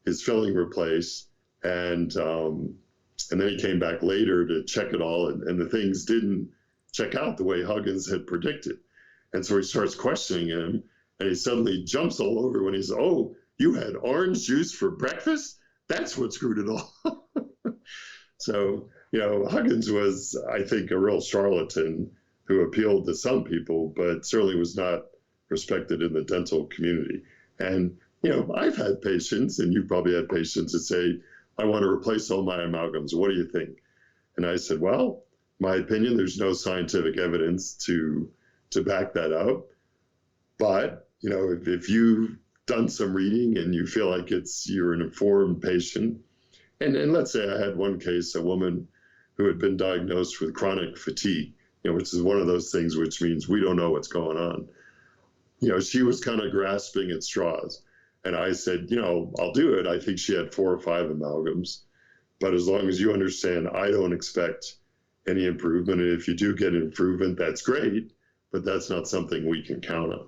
his filling replaced, and then he came back later to check it all, and the things didn't check out the way Huggins had predicted. And so he starts questioning him, and he suddenly jumps all over when he says, "Oh, you had orange juice for breakfast? That's what screwed it all." So, Huggins was, I think, a real charlatan who appealed to some people, but certainly was not respected in the dental community. And, I've had patients, and you've probably had patients that say, "I want to replace all my amalgams. What do you think?" And I said, well, my opinion, there's no scientific evidence to back that up. But, if you've done some reading and you feel like you're an informed patient, and let's say I had one case, a woman who had been diagnosed with chronic fatigue, which is one of those things which means we don't know what's going on. She was kind of grasping at straws. And I said, I'll do it. I think she had 4 or 5 amalgams. But as long as you understand, I don't expect any improvement. And if you do get improvement, that's great. But that's not something we can count on.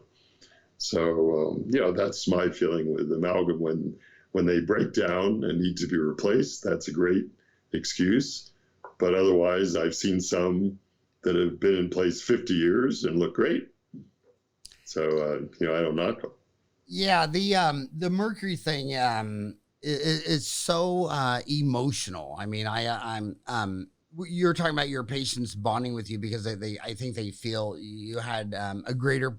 So, that's my feeling with amalgam. When they break down and need to be replaced, that's a great excuse. But otherwise, I've seen some that have been in place 50 years and look great. So, I don't knock them. Yeah, the mercury thing is so emotional. I mean, I'm you're talking about your patients bonding with you because I think they feel you had a greater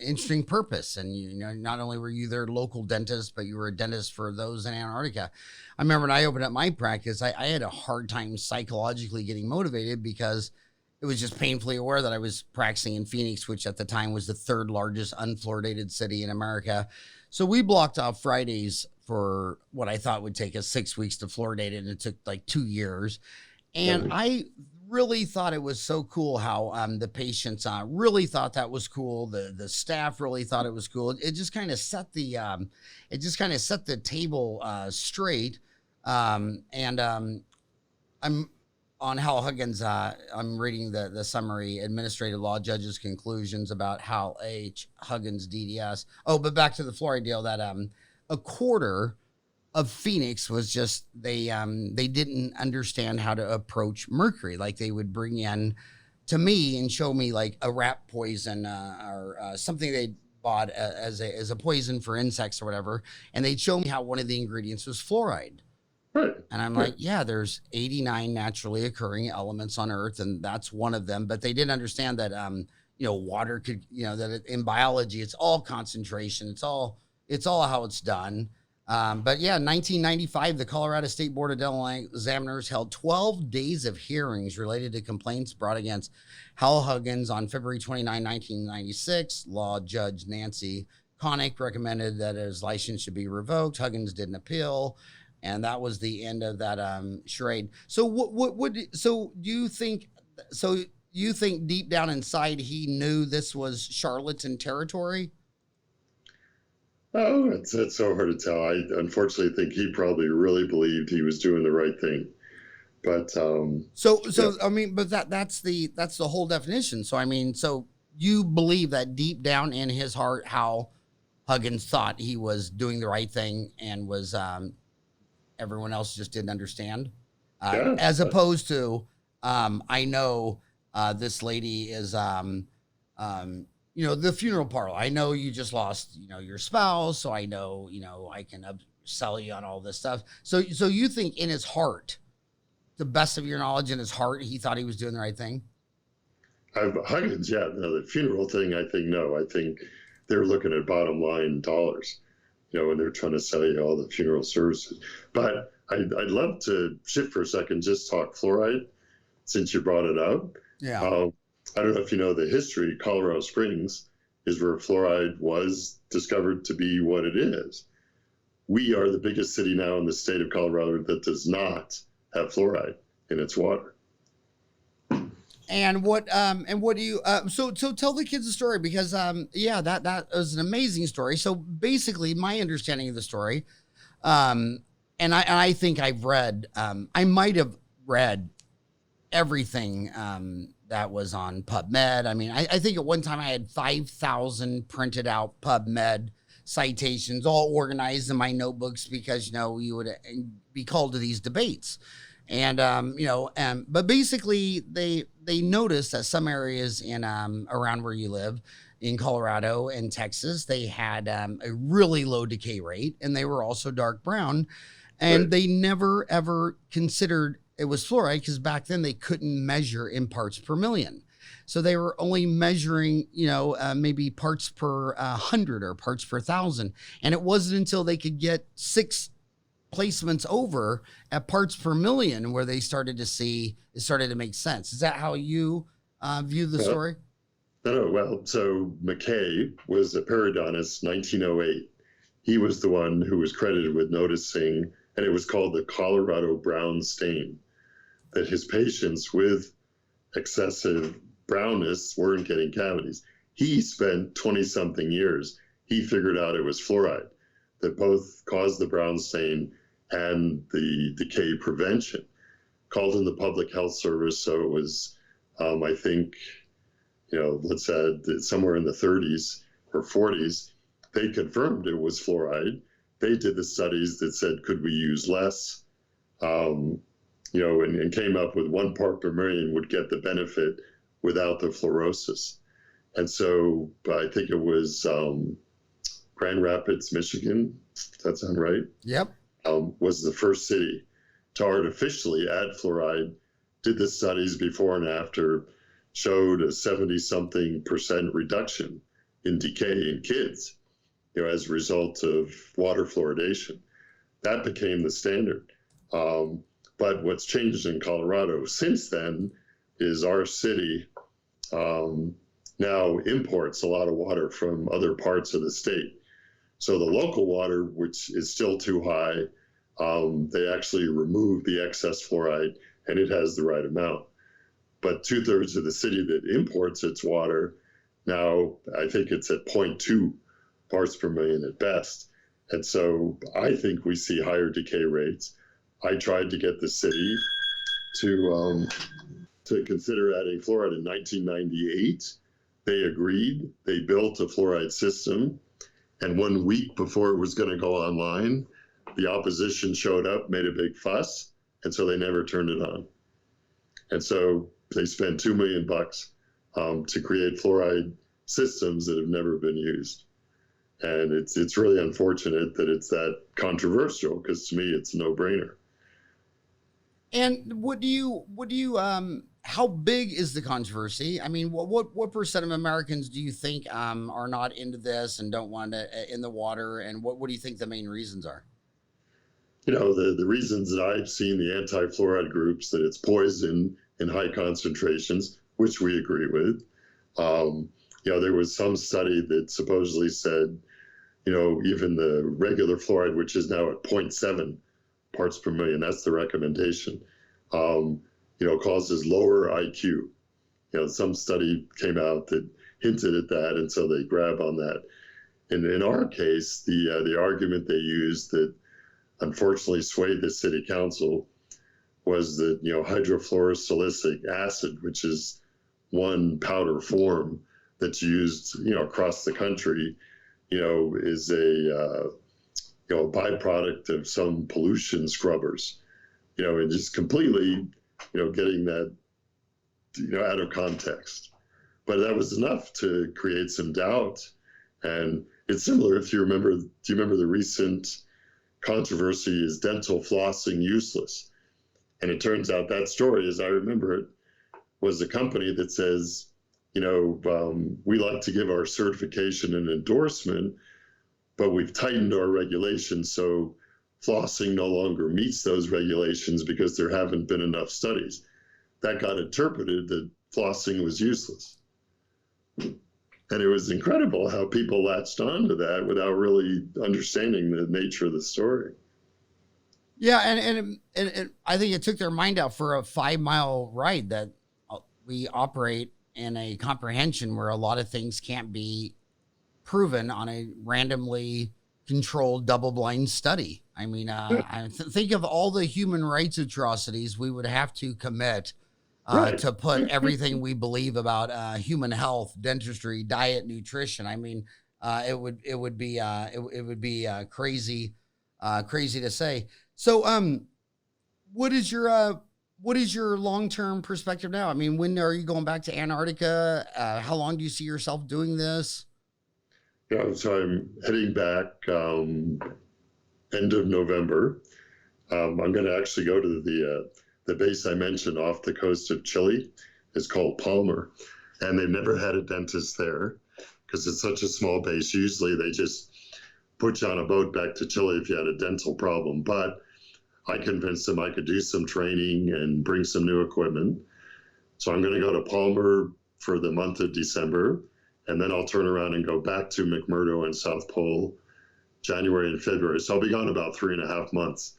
interesting purpose, and not only were you their local dentist, but you were a dentist for those in Antarctica. I remember when I opened up my practice, I had a hard time psychologically getting motivated because it was just painfully aware that I was practicing in Phoenix, which at the time was the 3rd largest unfluoridated city in America. So we blocked off Fridays for what I thought would take us 6 weeks to fluoridate it, and it took like 2 years. And I really thought it was so cool how the patients really thought that was cool. The staff really thought it was cool. It just kind of set the table straight. I'm on Hal Huggins. I'm reading the summary administrative law judge's conclusions about Hal H. Huggins DDS. Oh, but back to the fluoride deal, that a quarter of Phoenix was just they didn't understand how to approach mercury. Like they would bring in to me and show me like a rat poison or something they bought as a poison for insects or whatever, and they'd show me how one of the ingredients was fluoride. Right. And I'm like, yeah, there's 89 naturally occurring elements on Earth, and that's one of them. But they didn't understand that, water could, in biology, it's all concentration. It's all how it's done. But yeah, 1995, the Colorado State Board of Dental Examiners held 12 days of hearings related to complaints brought against Hal Huggins. On February 29, 1996, law judge Nancy Connick recommended that his license should be revoked. Huggins didn't appeal. And that was the end of that charade. So you think deep down inside he knew this was charlatan territory? Oh, it's so hard to tell. I unfortunately think he probably really believed he was doing the right thing. But I mean, but that's the whole definition. So I mean, so you believe that deep down in his heart, how Huggins thought he was doing the right thing and was everyone else just didn't understand, as opposed to I know this lady is the funeral parlor. I know you just lost your spouse, so I know I can sell you on all this stuff. So you think in his heart, the best of your knowledge, in his heart, he thought he was doing the right thing? Huggins, yeah. No, the funeral thing, I think no. I think they're looking at bottom line dollars, when they're trying to sell you all the funeral services. But I'd love to shift for a second, just talk fluoride, since you brought it up. Yeah. I don't know if you know the history. Colorado Springs is where fluoride was discovered to be what it is. We are the biggest city now in the state of Colorado that does not have fluoride in its water. And what do you so tell the kids the story, because that was an amazing story. So basically, my understanding of the story, and I think I've read, I might have read everything that was on PubMed. I mean, I think at one time I had 5,000 printed out PubMed citations, all organized in my notebooks, because you would be called to these debates. And but basically they noticed that some areas in around where you live in Colorado and Texas, they had a really low decay rate, and they were also dark brown, and they never ever considered it was fluoride, because back then they couldn't measure in parts per million. So they were only measuring, maybe parts per 100 or parts per 1,000. And it wasn't until they could get 6 placements over at parts per million where they started to see it started to make sense. Is that how you view the story? No. Well, so McKay was a periodontist, 1908. He was the one who was credited with noticing, and it was called the Colorado brown stain, that his patients with excessive brownness weren't getting cavities. He spent 20-something years. He figured out it was fluoride that both caused the brown stain and the decay prevention. Called in the Public Health Service, so it was, I think, let's add somewhere in the 30s or 40s, they confirmed it was fluoride. They did the studies that said, could we use less? And came up with 1 part per million would get the benefit without the fluorosis. And so I think it was Grand Rapids, Michigan. Does that sound right? Yep. Was the first city to artificially add fluoride, did the studies before and after, showed a 70-something% reduction in decay in kids, as a result of water fluoridation. That became the standard. But what's changed in Colorado since then is our city now imports a lot of water from other parts of the state. So the local water, which is still too high, they actually remove the excess fluoride, and it has the right amount. But 2/3 of the city that imports its water, now I think it's at 0.2 parts per million at best. And so I think we see higher decay rates. I tried to get the city to consider adding fluoride in 1998. They agreed. They built a fluoride system. And 1 week before it was going to go online, the opposition showed up, made a big fuss, and so they never turned it on. And so they spent $2 million to create fluoride systems that have never been used. And it's really unfortunate that it's that controversial, because to me it's a no-brainer. And how big is the controversy? I mean, what percent of Americans do you think are not into this and don't want it in the water? And what do you think the main reasons are? The reasons that I've seen, the anti-fluoride groups, that it's poison in high concentrations, which we agree with. There was some study that supposedly said, even the regular fluoride, which is now at 0.7 parts per million, that's the recommendation, causes lower IQ. Some study came out that hinted at that, and so they grab on that. And in our case, the argument they used that unfortunately swayed the city council was that, hydrofluorosilicic acid, which is one powder form that's used, across the country, is a byproduct of some pollution scrubbers, and just completely, getting that, out of context. But that was enough to create some doubt. And it's similar, do you remember the recent controversy, is dental flossing useless? And it turns out that story, as I remember it, was a company that says We like to give our certification and endorsement, but we've tightened our regulations. So flossing no longer meets those regulations because there haven't been enough studies. That got interpreted that flossing was useless. And it was incredible how people latched onto that without really understanding the nature of the story. Yeah, and I think it took their mind out for a 5-mile ride that we operate in a comprehension where a lot of things can't be proven on a randomly controlled double-blind study. I mean, think of all the human rights atrocities we would have to commit Right. to put everything we believe about human health, dentistry, diet, nutrition. I mean, it would be crazy, crazy to say. So, what is your long-term perspective now? I mean, when are you going back to Antarctica? How long do you see yourself doing this? Yeah, so I'm heading back end of November. I'm going to actually go to the base I mentioned off the coast of Chile. It's called Palmer, and they've never had a dentist there because it's such a small base. Usually they just put you on a boat back to Chile if you had a dental problem. But I convinced them I could do some training and bring some new equipment. So I'm going to go to Palmer for the month of December, and then I'll turn around and go back to McMurdo and South Pole January and February. So I'll be gone about 3.5 months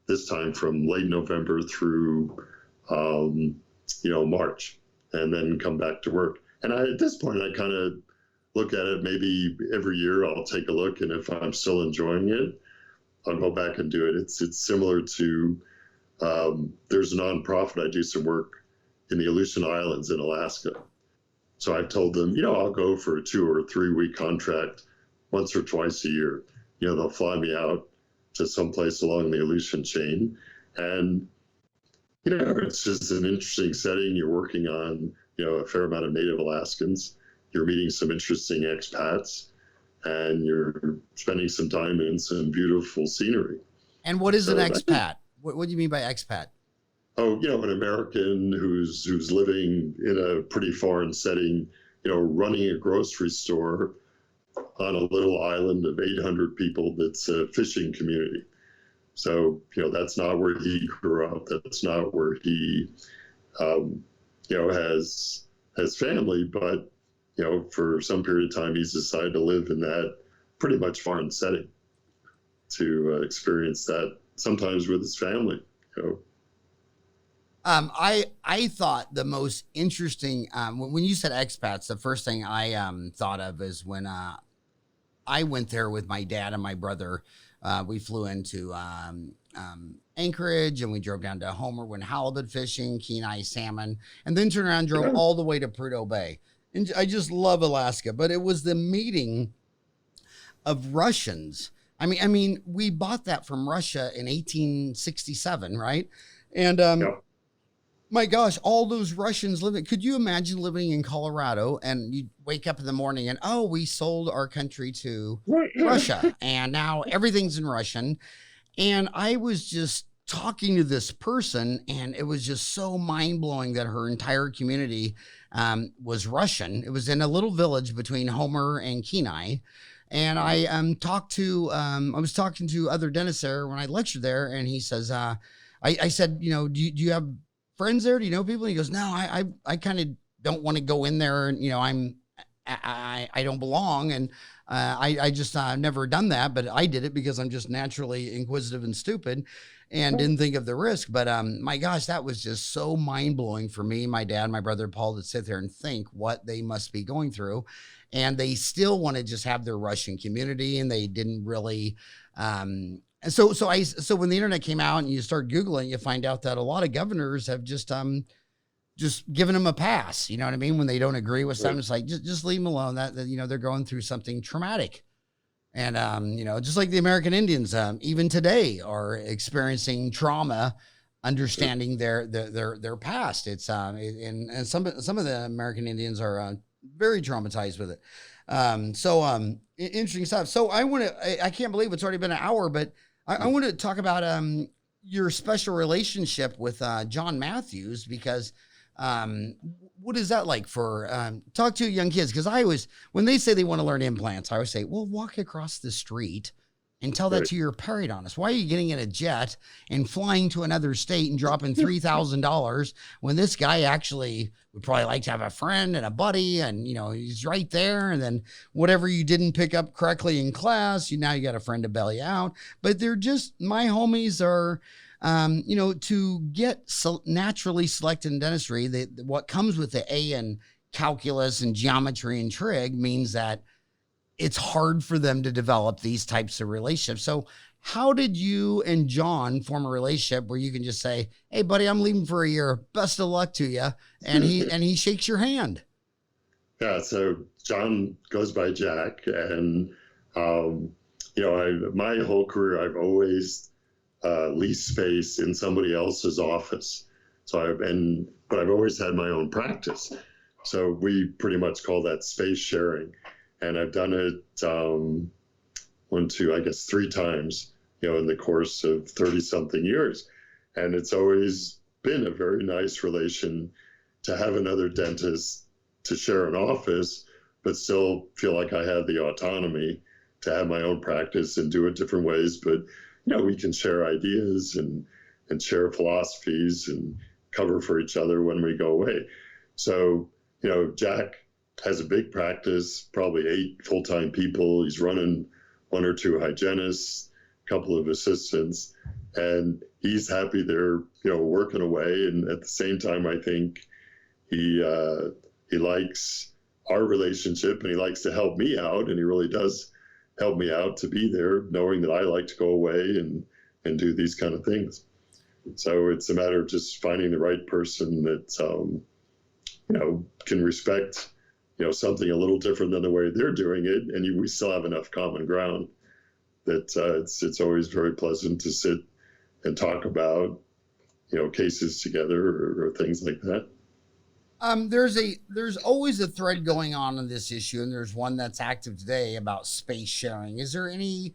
this time, from late November through March, and then come back to work. And at this point, I kind of look at it, maybe every year I'll take a look, and if I'm still enjoying it, I'll go back and do it. It's similar to, there's a nonprofit, I do some work in the Aleutian Islands in Alaska. So I've told them, I'll go for a 2 or 3 week contract once or twice a year. They'll fly me out to someplace along the Aleutian chain. And, it's just an interesting setting. You're working on, a fair amount of native Alaskans. You're meeting some interesting expats, and you're spending some time in some beautiful scenery. And what is an expat? What do you mean by expat? Oh, an American who's living in a pretty foreign setting, running a grocery store on a little island of 800 people that's a fishing community. So, that's not where he grew up. That's not where he, has family. But, for some period of time, he's decided to live in that pretty much foreign setting to experience that, sometimes with his family. I thought the most interesting, when you said expats, the first thing I thought of is when I went there with my dad and my brother. We flew into Anchorage, and we drove down to Homer, went halibut fishing, Kenai salmon, and then turned around and drove all the way to Prudhoe Bay. And I just love Alaska, but it was the meeting of Russians. I mean, we bought that from Russia in 1867, right? And my gosh, all those Russians living. Could you imagine living in Colorado and you wake up in the morning and, oh, we sold our country to Russia, and now everything's in Russian. And I was just talking to this person, and it was just so mind blowing that her entire community was Russian. It was in a little village between Homer and Kenai. And I was talking to other dentists there when I lectured there, and he says, I said, do you have friends there? Do you know people? And he goes, no, I kind of don't want to go in there, and I don't belong, and I just never done that, but I did it because I'm just naturally inquisitive and stupid, and didn't think of the risk. But my gosh, that was just so mind blowing for me, my dad, my brother Paul, to sit there and think what they must be going through, and they still want to just have their Russian community, and they didn't really. And so when the internet came out and you start Googling, you find out that a lot of governors have just given them a pass. You know what I mean? When they don't agree with something, it's like, just leave them alone. That they're going through something traumatic. And, just like the American Indians, even today are experiencing trauma, understanding their past. It's, and some of the American Indians are very traumatized with it. Interesting stuff. So I can't believe it's already been an hour, but I want to talk about your special relationship with John Matthews, because Um, what is that like for talk to young kids? Because I always, when they say they want to learn implants, I always say, well, walk across the street and tell that Right. to your periodontist. Why are you getting in a jet and flying to another state and dropping $3,000 when this guy actually would probably like to have a friend and a buddy, and he's right there. And then whatever you didn't pick up correctly in class, now you got a friend to bail you out. But they're just, my homies are, to get naturally selected in dentistry, what comes with the A in calculus and geometry and trig means that it's hard for them to develop these types of relationships. So how did you and John form a relationship where you can just say, hey buddy, I'm leaving for a year, best of luck to you, and he shakes your hand? Yeah, so John goes by Jack, and my whole career I've always leased space in somebody else's office. But I've always had my own practice. So we pretty much call that space sharing. And I've done it three times, in the course of 30 something years. And it's always been a very nice relation to have another dentist to share an office, but still feel like I have the autonomy to have my own practice and do it different ways. But, we can share ideas and share philosophies and cover for each other when we go away. So, Jack has a big practice, probably 8 full-time people. He's running 1 or 2 hygienists, a couple of assistants, and he's happy they're, working away. And at the same time, I think he likes our relationship, and he likes to help me out, and he really does help me out to be there, knowing that I like to go away and do these kind of things. So it's a matter of just finding the right person that, can respect something a little different than the way they're doing it, and we still have enough common ground that it's always very pleasant to sit and talk about cases together or things like that. There's always a thread going on this issue, and there's one that's active today about space sharing. Is there any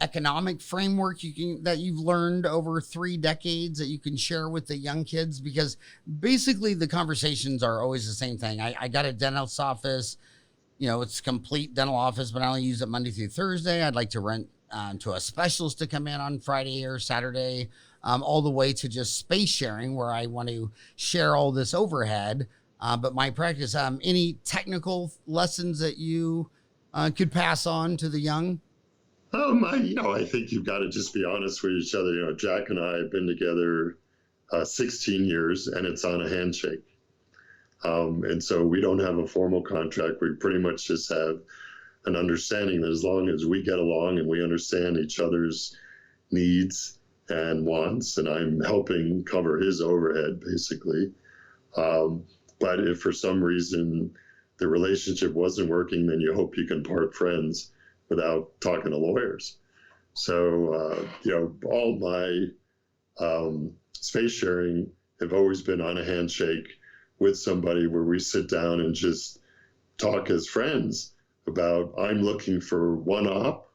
economic framework that you've learned over 3 decades that you can share with the young kids? Because basically the conversations are always the same thing. I got a dentist's office, it's a complete dental office, but I only use it Monday through Thursday. I'd like to rent to a specialist to come in on Friday or Saturday, all the way to just space sharing where I want to share all this overhead. But my practice, any technical lessons that you could pass on to the young? I think you've got to just be honest with each other. Jack and I have been together 16 years, and it's on a handshake. And so we don't have a formal contract. We pretty much just have an understanding that as long as we get along and we understand each other's needs and wants, and I'm helping cover his overhead, basically. But if for some reason the relationship wasn't working, then you hope you can part friends without talking to lawyers. So, all my space sharing have always been on a handshake with somebody where we sit down and just talk as friends about, I'm looking for one op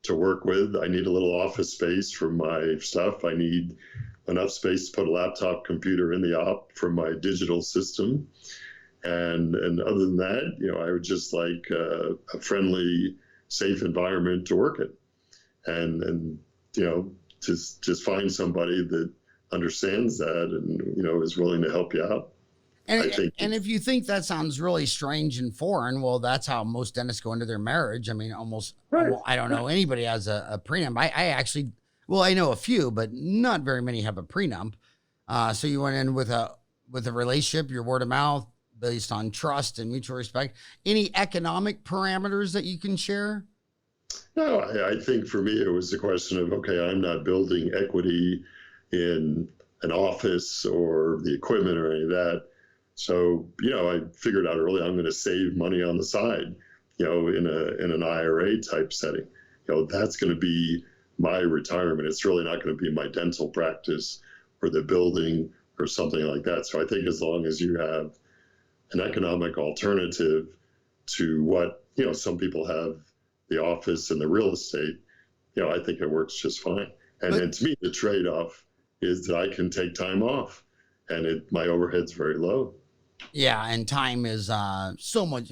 to work with. I need a little office space for my stuff. I need enough space to put a laptop computer in the op for my digital system. And other than that, I would just like a friendly, safe environment to work in, and just find somebody that understands that and is willing to help you out. And if you think that sounds really strange and foreign, well, that's how most dentists go into their marriage. I mean, Right. I don't know anybody has a prenup. I actually, I know a few, but not very many have a prenup. So you went in with a relationship, your word of mouth, based on trust and mutual respect. Any economic parameters that you can share? No, I think for me, it was a question of, okay, I'm not building equity in an office or the equipment or any of that. So, I figured out early I'm going to save money on the side, in an IRA type setting. That's going to be my retirement. It's really not going to be my dental practice or the building or something like that. So I think as long as you have an economic alternative to what, some people have the office and the real estate, I think it works just fine. And then to me, the trade-off is that I can take time off. and my overhead's very low. Yeah, and time is so much.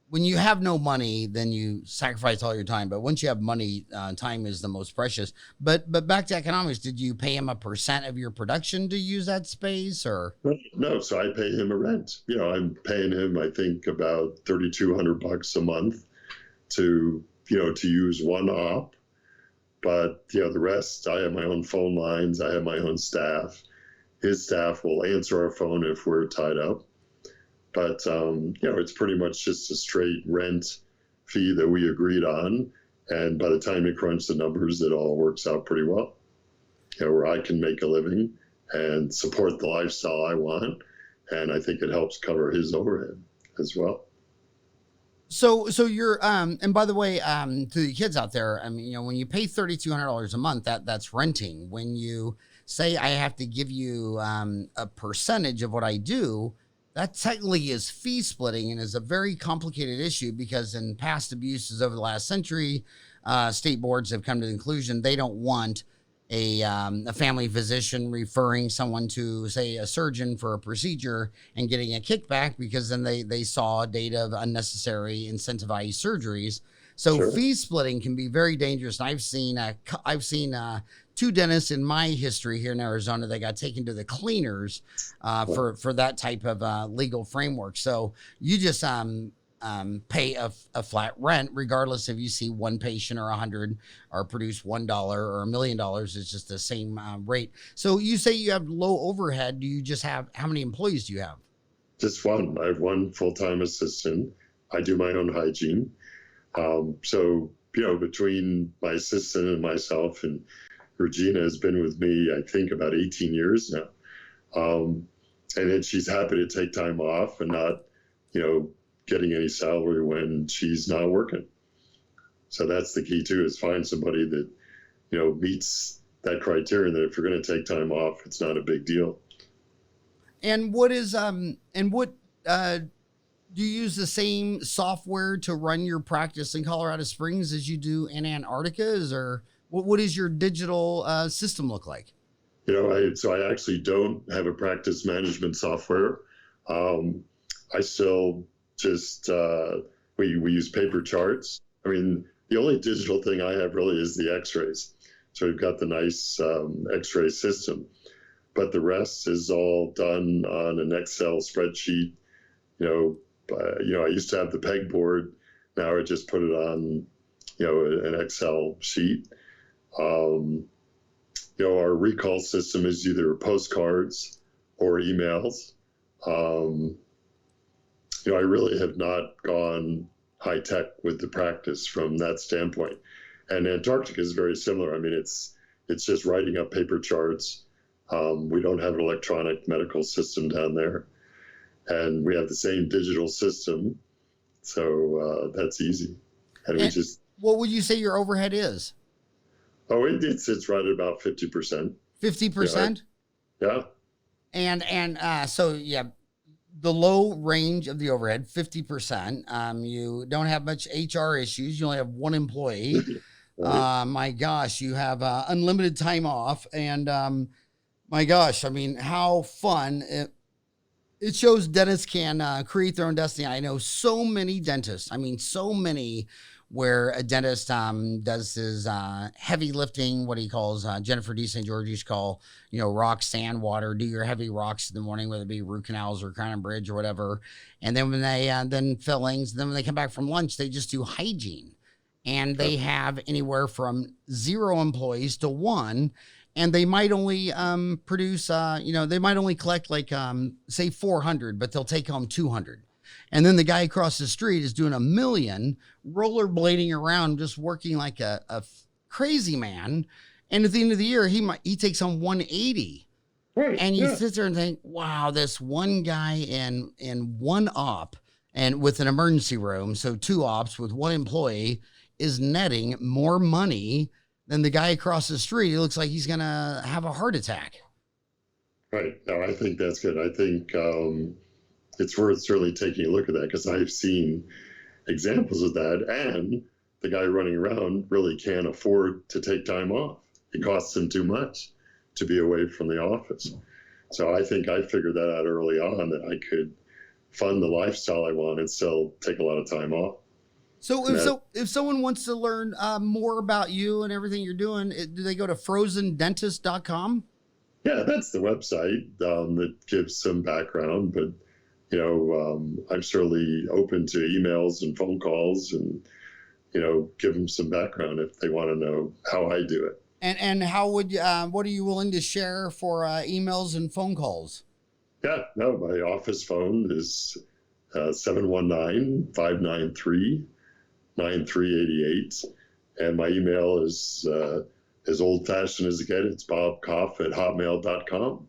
When you have no money, then you sacrifice all your time. But once you have money, time is the most precious. But back to economics, did you pay him a percent of your production to use that space, or? No, so I pay him a rent. I'm paying him, I think, about $3,200 a month to use one op. But the rest, I have my own phone lines. I have my own staff. His staff will answer our phone if we're tied up. But, it's pretty much just a straight rent fee that we agreed on. And by the time you crunch the numbers, it all works out pretty well, where I can make a living and support the lifestyle I want. And I think it helps cover his overhead as well. So you're, and by the way, to the kids out there, I mean, when you pay $3,200 a month, that's renting. When you say I have to give you a percentage of what I do, that technically is fee splitting and is a very complicated issue, because in past abuses over the last century, state boards have come to the conclusion they don't want a family physician referring someone to, say, a surgeon for a procedure and getting a kickback, because then they saw data of unnecessary incentivized surgeries. So Sure. Fee splitting can be very dangerous. And I've seen two dentists in my history here in Arizona that got taken to the cleaners for that type of legal framework. So you just pay a flat rent, regardless if you see one patient or 100 or produce $1 or $1 million. It's just the same rate. So you say you have low overhead. Do you just have, how many employees do you have? Just one. I have one full-time assistant. I do my own hygiene. So, between my assistant and myself, and Regina has been with me, I think, about 18 years now. And then she's happy to take time off and not, getting any salary when she's not working. So that's the key too, is find somebody that, meets that criterion, that if you're going to take time off, it's not a big deal. And what is, do you use the same software to run your practice in Colorado Springs as you do in Antarctica? Or what does your digital system look like? I actually don't have a practice management software. I still just, we use paper charts. I mean, the only digital thing I have really is the x-rays. So we've got the nice x-ray system, but the rest is all done on an Excel spreadsheet. I used to have the pegboard. Now I just put it on, an Excel sheet. Our recall system is either postcards or emails. I really have not gone high tech with the practice from that standpoint. And Antarctica is very similar. I mean, it's just writing up paper charts. We don't have an electronic medical system down there, and we have the same digital system. So that's easy. And we just. What would you say your overhead is? Oh, it's right at about 50%. 50%? Yeah. And so, yeah, the low range of the overhead, 50%. You don't have much HR issues. You only have one employee. Right. My gosh, you have unlimited time off. And my gosh, I mean, how fun. It shows dentists can create their own destiny. I know so many dentists, so many, where a dentist does his heavy lifting, what he calls, Jennifer D. St. George used to call, rock, sand, water, do your heavy rocks in the morning, whether it be root canals or crown and bridge or whatever. And then when they, then fillings, then when they come back from lunch, they just do hygiene. And they have anywhere from 0 employees to 1. And they might only produce, they might only collect like, say 400, but they'll take home 200. And then the guy across the street is doing 1 million, rollerblading around, just working like a crazy man. And at the end of the year, he takes home 180. Right. And you sit there and think, wow, this one guy in one op and with an emergency room, so 2 ops with 1 employee, is netting more money than the guy across the street. It looks like he's going to have a heart attack. Right. No, I think that's good. I think it's worth certainly taking a look at that, because I've seen examples of that, and the guy running around really can't afford to take time off. It costs him too much to be away from the office. So I think I figured that out early on, that I could fund the lifestyle I want and still take a lot of time off. If someone wants to learn more about you and everything you're doing, do they go to frozendentist.com? Yeah, that's the website that gives some background, but I'm certainly open to emails and phone calls, and give them some background if they want to know how I do it. And how would you, what are you willing to share for emails and phone calls? Yeah, no, my office phone is 719-593-9388, and my email is as old-fashioned as it gets. It's bobkoff@hotmail.com.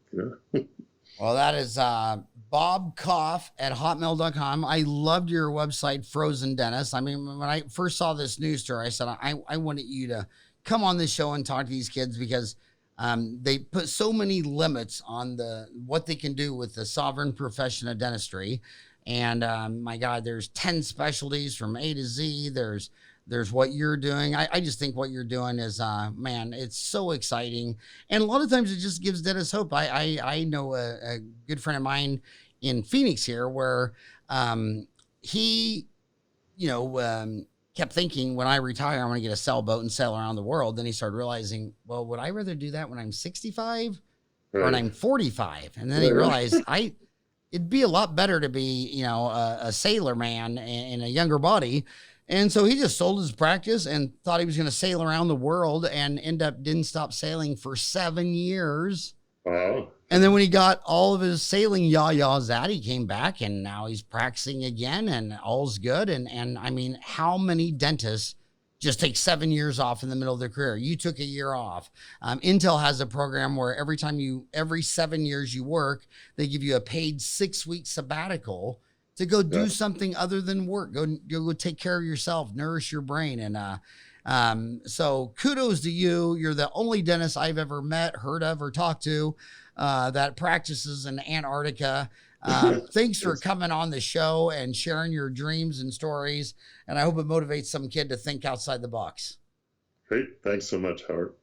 Well, that is bobkoff@hotmail.com. I loved your website, Frozen Dentist. I mean, when I first saw this news story, I said, I wanted you to come on this show and talk to these kids, because they put so many limits on what they can do with the sovereign profession of dentistry. And my God, there's 10 specialties from A to Z. There's what you're doing. I just think what you're doing is, man, it's so exciting. And a lot of times it just gives dentists hope. I know a good friend of mine in Phoenix here, where he, kept thinking, when I retire, I'm going to get a sailboat and sail around the world. Then he started realizing, well, would I rather do that when I'm 65 or when I'm 45? And then he realized it'd be a lot better to be, a sailor man in a younger body. And so he just sold his practice and thought he was going to sail around the world, and didn't stop sailing for 7 years. Wow. And then when he got all of his sailing yah-yahs out, he came back, and now he's practicing again, and all's good. And I mean, how many dentists just take 7 years off in the middle of their career? You took a year off. Intel has a program where every 7 years you work, they give you a paid 6-week sabbatical to go do something other than work. Go take care of yourself, nourish your brain. And so kudos to you. You're the only dentist I've ever met, heard of, or talked to that practices in Antarctica. Thanks for coming on the show and sharing your dreams and stories. And I hope it motivates some kid to think outside the box. Great. Thanks so much, Howard.